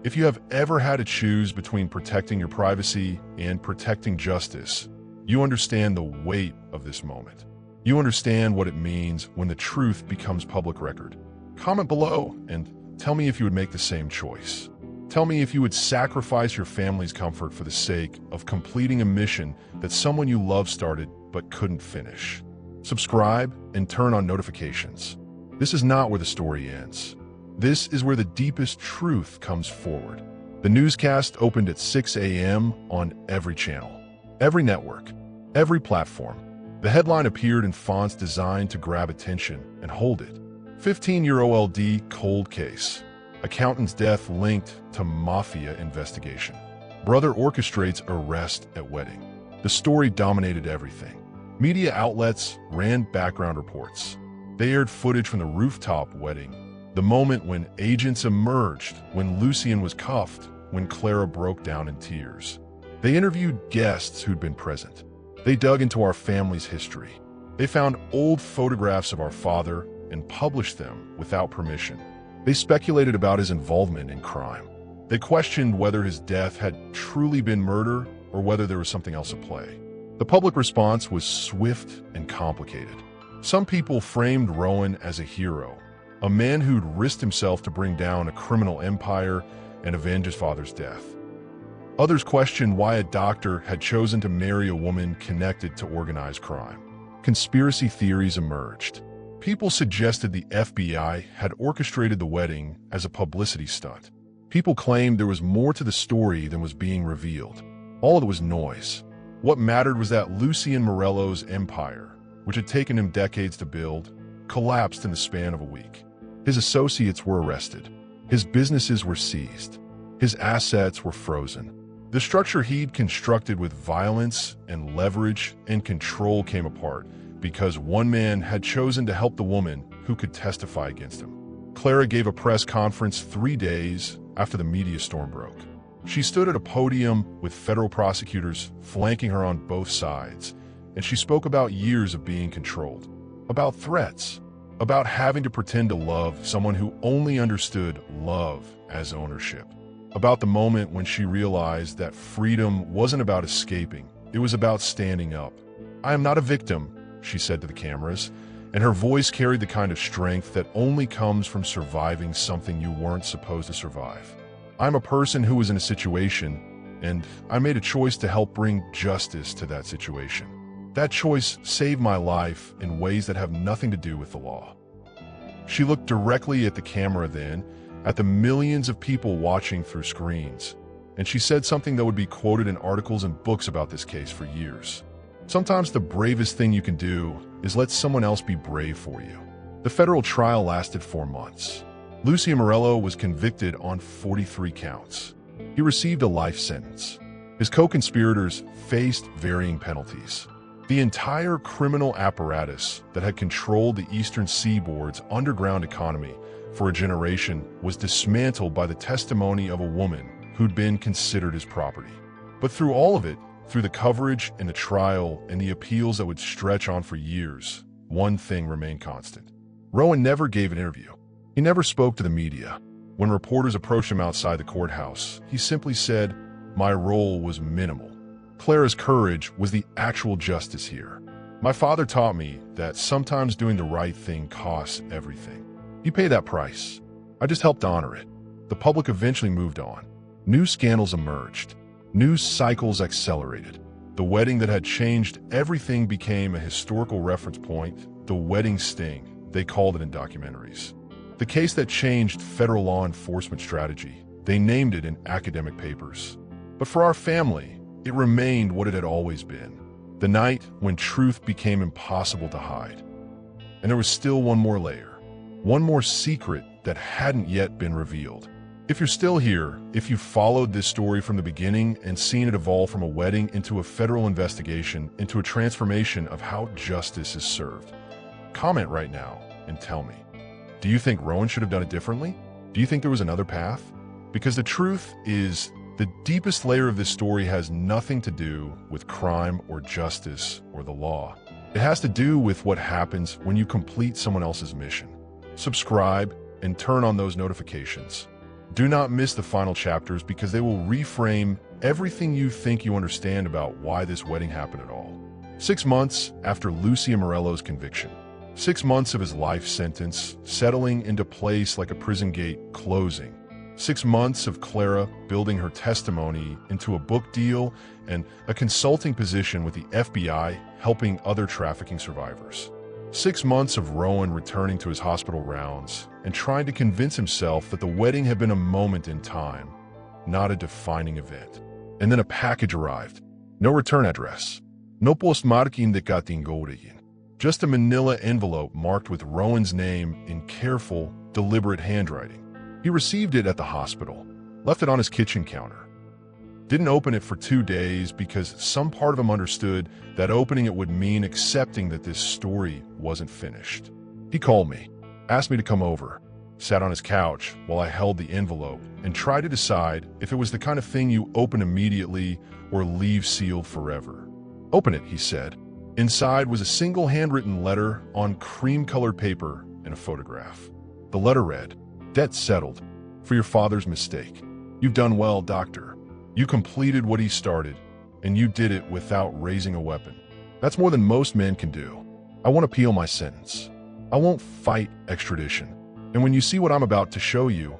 If you have ever had to choose between protecting your privacy and protecting justice, you understand the weight of this moment. You understand what it means when the truth becomes public record. Comment below and tell me if you would make the same choice. Tell me if you would sacrifice your family's comfort for the sake of completing a mission that someone you love started but couldn't finish. Subscribe and turn on notifications. This is not where the story ends. This is where the deepest truth comes forward. The newscast opened at 6 a.m. on every channel, every network, every platform. The headline appeared in fonts designed to grab attention and hold it. 15-year-old cold case. Accountant's death linked to Mafia investigation. Brother orchestrates arrest at wedding. The story dominated everything. Media outlets ran background reports. They aired footage from the rooftop wedding. The moment when agents emerged, when Lucien was cuffed, when Clara broke down in tears. They interviewed guests who'd been present. They dug into our family's history. They found old photographs of our father and published them without permission. They speculated about his involvement in crime. They questioned whether his death had truly been murder or whether there was something else at play. The public response was swift and complicated. Some people framed Rowan as a hero, a man who'd risked himself to bring down a criminal empire and avenge his father's death. Others questioned why a doctor had chosen to marry a woman connected to organized crime. Conspiracy theories emerged. People suggested the FBI had orchestrated the wedding as a publicity stunt. People claimed there was more to the story than was being revealed. All of it was noise. What mattered was that Lucien Morello's empire, which had taken him decades to build, collapsed in the span of a week. His associates were arrested. His businesses were seized. His assets were frozen. The structure he'd constructed with violence and leverage and control came apart because one man had chosen to help the woman who could testify against him. Clara gave a press conference 3 days after the media storm broke. She stood at a podium with federal prosecutors flanking her on both sides, and she spoke about years of being controlled, about threats, about having to pretend to love someone who only understood love as ownership, about the moment when she realized that freedom wasn't about escaping, it was about standing up. "I am not a victim," she said to the cameras, and her voice carried the kind of strength that only comes from surviving something you weren't supposed to survive. "I'm a person who was in a situation, and I made a choice to help bring justice to that situation. That choice saved my life in ways that have nothing to do with the law." She looked directly at the camera then, at the millions of people watching through screens, and she said something that would be quoted in articles and books about this case for years. "Sometimes the bravest thing you can do is let someone else be brave for you." The federal trial lasted 4 months. Lucy Morello was convicted on 43 counts. He received a life sentence. His co-conspirators faced varying penalties. The entire criminal apparatus that had controlled the Eastern Seaboard's underground economy for a generation was dismantled by the testimony of a woman who'd been considered his property. But through all of it, through the coverage and the trial and the appeals that would stretch on for years, one thing remained constant. Rowan never gave an interview. He never spoke to the media. When reporters approached him outside the courthouse, he simply said, "My role was minimal." Clara's courage was the actual justice here. "My father taught me that sometimes doing the right thing costs everything. You pay that price. I just helped honor it." The public eventually moved on. New scandals emerged. News cycles accelerated. The wedding that had changed everything became a historical reference point, the wedding sting, they called it in documentaries. The case that changed federal law enforcement strategy, they named it in academic papers. But for our family, it remained what it had always been, the night when truth became impossible to hide. And there was still one more layer, one more secret that hadn't yet been revealed. If you're still here, if you followed this story from the beginning and seen it evolve from a wedding into a federal investigation, into a transformation of how justice is served, comment right now and tell me. Do you think Rowan should have done it differently? Do you think there was another path? Because the truth is, the deepest layer of this story has nothing to do with crime or justice or the law. It has to do with what happens when you complete someone else's mission. Subscribe and turn on those notifications. Do not miss the final chapters because they will reframe everything you think you understand about why this wedding happened at all. 6 months after Lucy Morello's conviction, 6 months of his life sentence settling into place like a prison gate closing, 6 months of Clara building her testimony into a book deal and a consulting position with the FBI helping other trafficking survivors. 6 months of Rowan returning to his hospital rounds and trying to convince himself that the wedding had been a moment in time, not a defining event. And then a package arrived. No return address. No postmarking de katingoreyin. Just a manila envelope marked with Rowan's name in careful, deliberate handwriting. He received it at the hospital, left it on his kitchen counter. Didn't open it for 2 days because some part of him understood that opening it would mean accepting that this story wasn't finished. He called me, asked me to come over, sat on his couch while I held the envelope and tried to decide if it was the kind of thing you open immediately or leave sealed forever. "Open it," he said. Inside was a single handwritten letter on cream-colored paper and a photograph. The letter read, "Debt settled. For your father's mistake. You've done well, doctor. You completed what he started, and you did it without raising a weapon. That's more than most men can do. I won't appeal my sentence. I won't fight extradition. And when you see what I'm about to show you,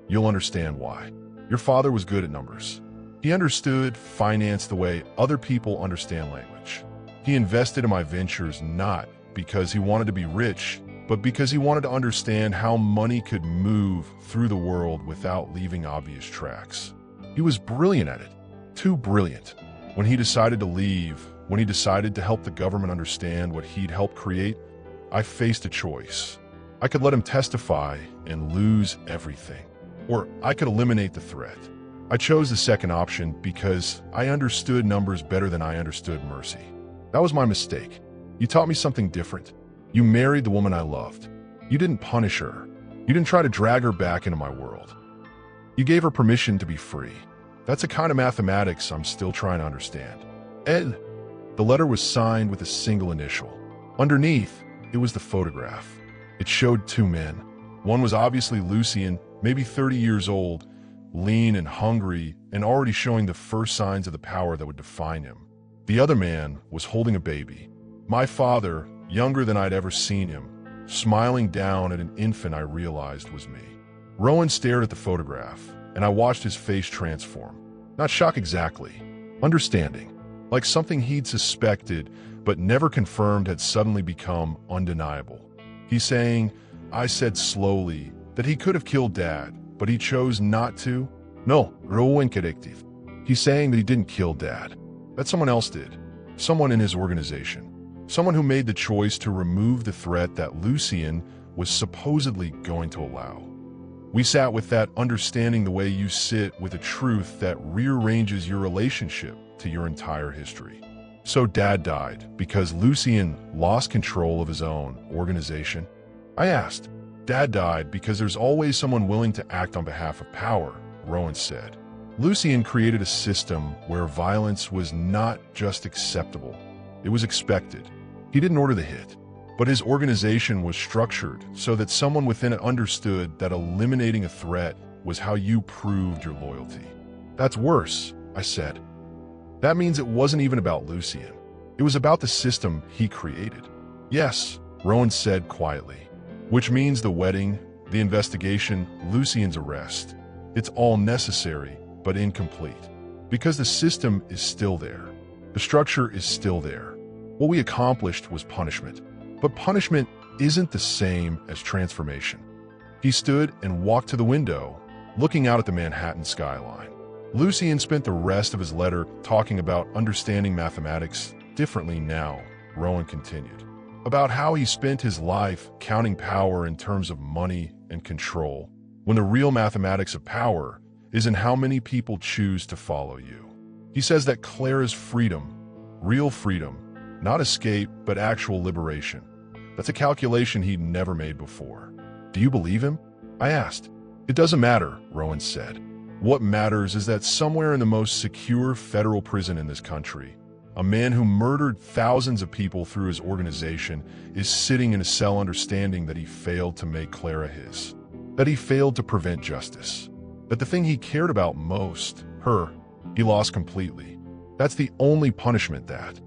you'll understand why. Your father was good at numbers. He understood finance the way other people understand language. He invested in my ventures not because he wanted to be rich, but because he wanted to understand how money could move through the world without leaving obvious tracks. He was brilliant at it, too brilliant. When he decided to leave, when he decided to help the government understand what he'd helped create, I faced a choice. I could let him testify and lose everything, or I could eliminate the threat. I chose the second option because I understood numbers better than I understood mercy. That was my mistake. You taught me something different. You married the woman I loved. You didn't punish her. You didn't try to drag her back into my world. You gave her permission to be free. That's a kind of mathematics I'm still trying to understand. Ed. The letter was signed with a single initial. Underneath, it was the photograph. It showed two men. One was obviously Lucien, maybe 30 years old, lean and hungry, and already showing the first signs of the power that would define him. The other man was holding a baby. My father, younger than I'd ever seen him, smiling down at an infant I realized was me. Rowan stared at the photograph, and I watched his face transform. Not shock exactly, understanding, like something he'd suspected but never confirmed had suddenly become undeniable. He's saying, I said slowly, that he could have killed Dad, but he chose not to? No, Rowan corrective. He's saying that he didn't kill Dad, that someone else did, someone in his organization. Someone who made the choice to remove the threat that Lucien was supposedly going to allow. We sat with that, understanding the way you sit with a truth that rearranges your relationship to your entire history. So Dad died because Lucien lost control of his own organization? I asked. Dad died because there's always someone willing to act on behalf of power, Rowan said. Lucien created a system where violence was not just acceptable, it was expected. He didn't order the hit, but his organization was structured so that someone within it understood that eliminating a threat was how you proved your loyalty. That's worse, I said. That means it wasn't even about Lucien. It was about the system he created. Yes, Rowan said quietly, which means the wedding, the investigation, Lucien's arrest. It's all necessary, but incomplete. Because the system is still there. The structure is still there. What we accomplished was punishment. But punishment isn't the same as transformation. He stood and walked to the window, looking out at the Manhattan skyline. Lucien spent the rest of his letter talking about understanding mathematics differently now, Rowan continued. About how he spent his life counting power in terms of money and control, when the real mathematics of power is in how many people choose to follow you. He says that Clara's freedom, real freedom, not escape, but actual liberation. That's a calculation he'd never made before. Do you believe him? I asked. It doesn't matter, Rowan said. What matters is that somewhere in the most secure federal prison in this country, a man who murdered thousands of people through his organization is sitting in a cell understanding that he failed to make Clara his, that he failed to prevent justice, that the thing he cared about most, her, he lost completely. That's the only punishment that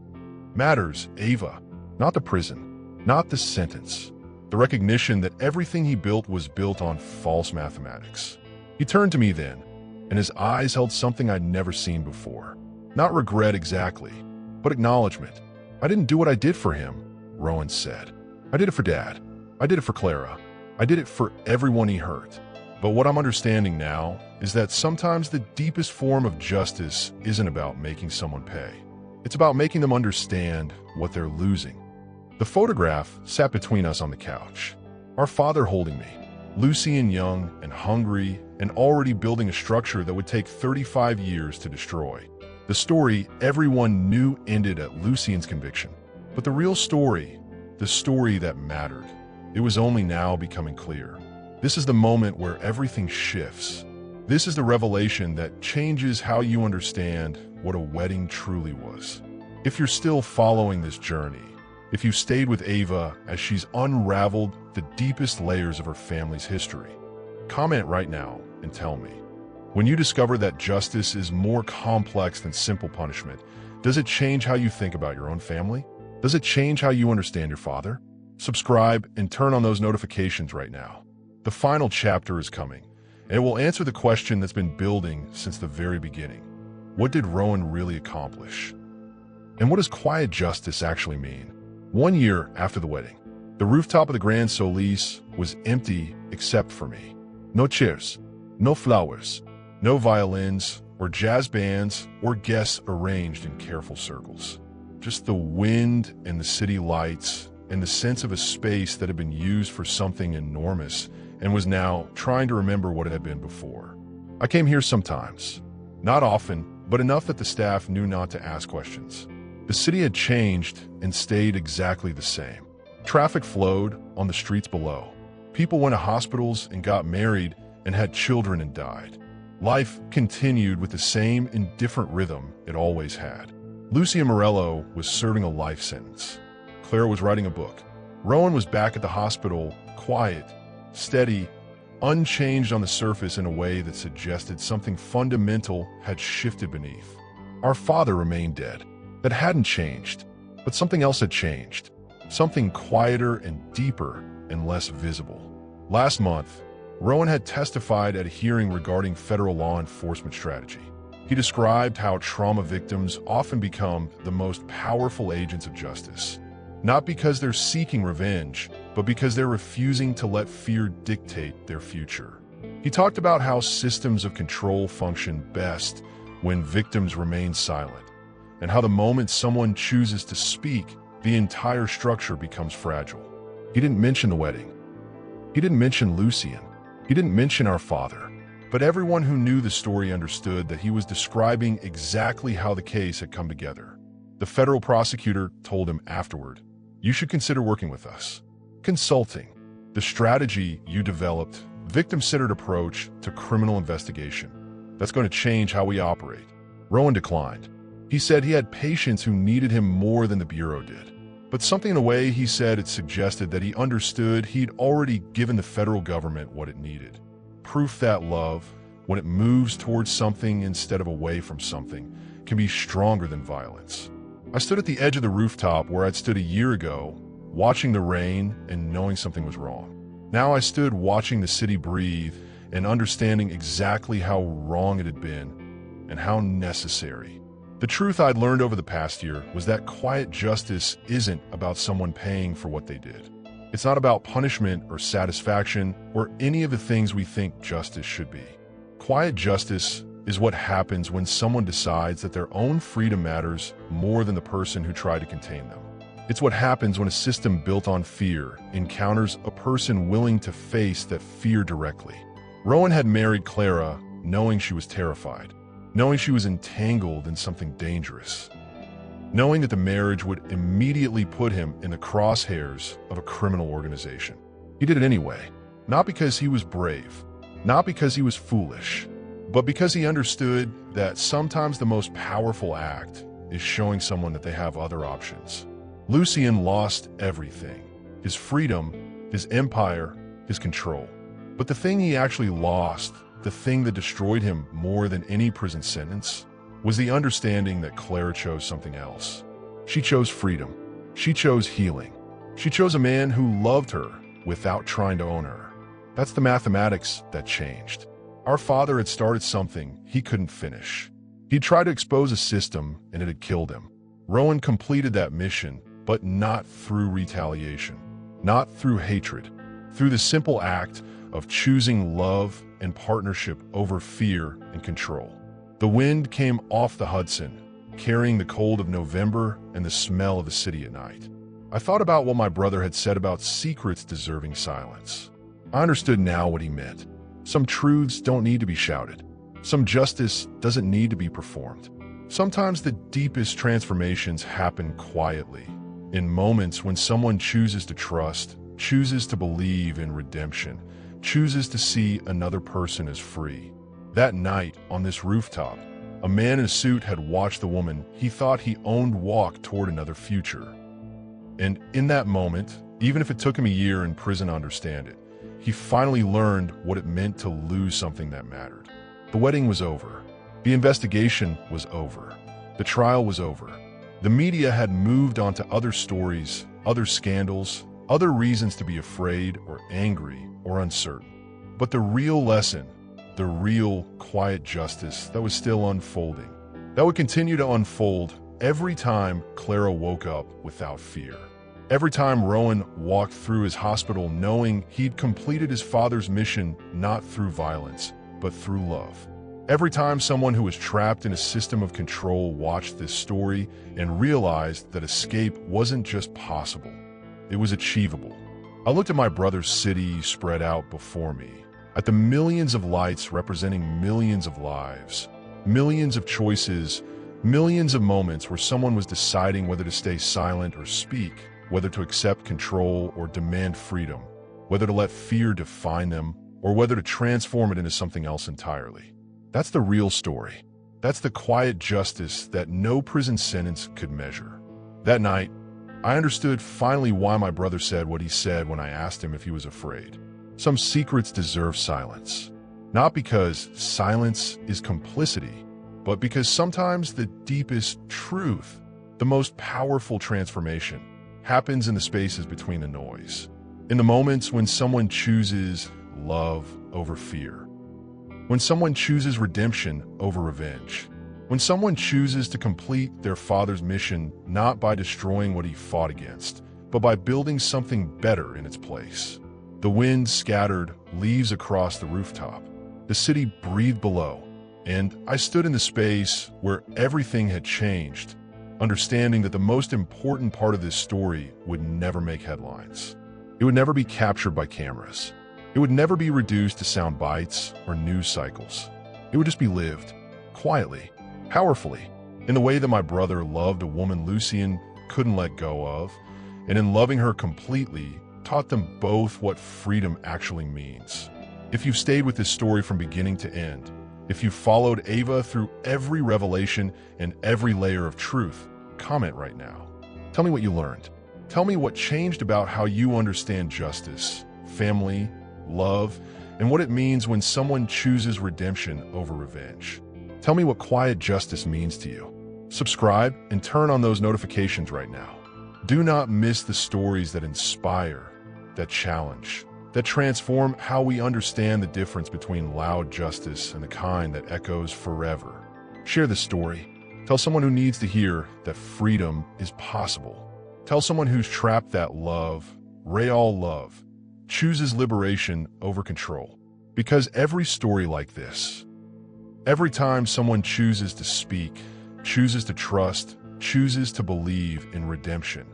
matters, Ava, not the prison, not the sentence, the recognition that everything he built was built on false mathematics. He turned to me then, and his eyes held something I'd never seen before. Not regret exactly, but acknowledgement. I didn't do what I did for him, Rowan said. I did it for Dad. I did it for Clara. I did it for everyone he hurt. But what I'm understanding now is that sometimes the deepest form of justice isn't about making someone pay. It's about making them understand what they're losing. The photograph sat between us on the couch, our father holding me, Lucien young and hungry and already building a structure that would take 35 years to destroy. The story everyone knew ended at Lucien's conviction. But the real story, the story that mattered, it was only now becoming clear. This is the moment where everything shifts. This is the revelation that changes how you understand what a wedding truly was. If you're still following this journey, if you stayed with Ava as she's unraveled the deepest layers of her family's history, comment right now and tell me. When you discover that justice is more complex than simple punishment, does it change how you think about your own family? Does it change how you understand your father? Subscribe and turn on those notifications right now. The final chapter is coming, and it will answer the question that's been building since the very beginning. What did Rowan really accomplish? And what does quiet justice actually mean? 1 year after the wedding, the rooftop of the Grand Solis was empty except for me. No chairs, no flowers, no violins or jazz bands or guests arranged in careful circles. Just the wind and the city lights and the sense of a space that had been used for something enormous and was now trying to remember what it had been before. I came here sometimes, not often, but enough that the staff knew not to ask questions. The city had changed and stayed exactly the same. Traffic flowed on the streets below. People went to hospitals and got married and had children and died. Life continued with the same indifferent rhythm it always had. Lucia Morello was serving a life sentence. Clara was writing a book. Rowan was back at the hospital, quiet, steady, unchanged on the surface in a way that suggested something fundamental had shifted beneath. Our father remained dead. That hadn't changed, but something else had changed. Something quieter and deeper and less visible. Last month, Rowan had testified at a hearing regarding federal law enforcement strategy. He described how trauma victims often become the most powerful agents of justice, not because they're seeking revenge, but because they're refusing to let fear dictate their future. He talked about how systems of control function best when victims remain silent, and how the moment someone chooses to speak, the entire structure becomes fragile. He didn't mention the wedding. He didn't mention Lucien. He didn't mention our father. But everyone who knew the story understood that he was describing exactly how the case had come together. The federal prosecutor told him afterward, "You should consider working with us. Consulting. The strategy you developed, victim-centered approach to criminal investigation. That's going to change how we operate." Rowan declined. He said he had patients who needed him more than the Bureau did. But something in the way he said it suggested that he understood he'd already given the federal government what it needed. Proof that love, when it moves towards something instead of away from something, can be stronger than violence. I stood at the edge of the rooftop where I'd stood a year ago, watching the rain and knowing something was wrong. Now I stood watching the city breathe and understanding exactly how wrong it had been and how necessary. The truth I'd learned over the past year was that quiet justice isn't about someone paying for what they did. It's not about punishment or satisfaction or any of the things we think justice should be. Quiet justice is what happens when someone decides that their own freedom matters more than the person who tried to contain them. It's what happens when a system built on fear encounters a person willing to face that fear directly. Rowan had married Clara knowing she was terrified, knowing she was entangled in something dangerous, knowing that the marriage would immediately put him in the crosshairs of a criminal organization. He did it anyway, not because he was brave, not because he was foolish, but because he understood that sometimes the most powerful act is showing someone that they have other options. Lucien lost everything: his freedom, his empire, his control. But the thing he actually lost, the thing that destroyed him more than any prison sentence, was the understanding that Clara chose something else. She chose freedom. She chose healing. She chose a man who loved her without trying to own her. That's the mathematics that changed. Our father had started something he couldn't finish. He'd tried to expose a system and it had killed him. Rowan completed that mission, but not through retaliation, not through hatred, through the simple act of choosing love and partnership over fear and control. The wind came off the Hudson, carrying the cold of November and the smell of the city at night. I thought about what my brother had said about secrets deserving silence. I understood now what he meant. Some truths don't need to be shouted. Some justice doesn't need to be performed. Sometimes the deepest transformations happen quietly, in moments when someone chooses to trust, chooses to believe in redemption, chooses to see another person as free. That night, on this rooftop, a man in a suit had watched the woman he thought he owned walk toward another future. And in that moment, even if it took him a year in prison to understand it, he finally learned what it meant to lose something that mattered. The wedding was over. The investigation was over. The trial was over. The media had moved on to other stories, other scandals, other reasons to be afraid or angry or uncertain. But the real lesson, the real quiet justice that was still unfolding, that would continue to unfold every time Clara woke up without fear. Every time Rowan walked through his hospital knowing he'd completed his father's mission not through violence, but through love. Every time someone who was trapped in a system of control watched this story and realized that escape wasn't just possible, It was achievable. I looked at my brother's city spread out before me, at the millions of lights representing millions of lives, millions of choices, millions of moments where someone was deciding whether to stay silent or speak, whether to accept control or demand freedom, whether to let fear define them, or whether to transform it into something else entirely. That's the real story. That's the quiet justice that no prison sentence could measure. That night, I understood finally why my brother said what he said when I asked him if he was afraid. Some secrets deserve silence. Not because silence is complicity, but because sometimes the deepest truth, the most powerful transformation, happens in the spaces between the noise. In the moments when someone chooses love over fear. When someone chooses redemption over revenge. When someone chooses to complete their father's mission not by destroying what he fought against, but by building something better in its place. The wind scattered leaves across the rooftop. The city breathed below, and I stood in the space where everything had changed, understanding that the most important part of this story would never make headlines. It would never be captured by cameras. It would never be reduced to sound bites or news cycles. It would just be lived, quietly, powerfully, in the way that my brother loved a woman Lucien couldn't let go of, and in loving her completely, taught them both what freedom actually means. If you've stayed with this story from beginning to end, if you followed Ava through every revelation and every layer of truth, comment right now. Tell me what you learned. Tell me what changed about how you understand justice, family, love, and what it means when someone chooses redemption over revenge. Tell me what quiet justice means to you. Subscribe and turn on those notifications right now. Do not miss the stories that inspire, that challenge, that transform how we understand the difference between loud justice and the kind that echoes forever. Share this story. Tell someone who needs to hear that freedom is possible. Tell someone who's trapped that love, real love, chooses liberation over control. Because every story like this, every time someone chooses to speak, chooses to trust, chooses to believe in redemption,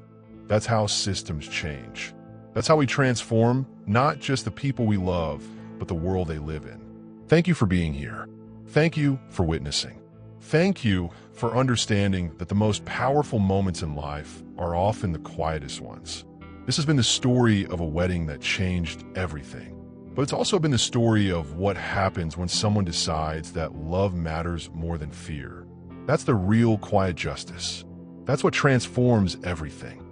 that's how systems change. That's how we transform not just the people we love, but the world they live in. Thank you for being here. Thank you for witnessing. Thank you for understanding that the most powerful moments in life are often the quietest ones. This has been the story of a wedding that changed everything. But it's also been the story of what happens when someone decides that love matters more than fear. That's the real quiet justice. That's what transforms everything.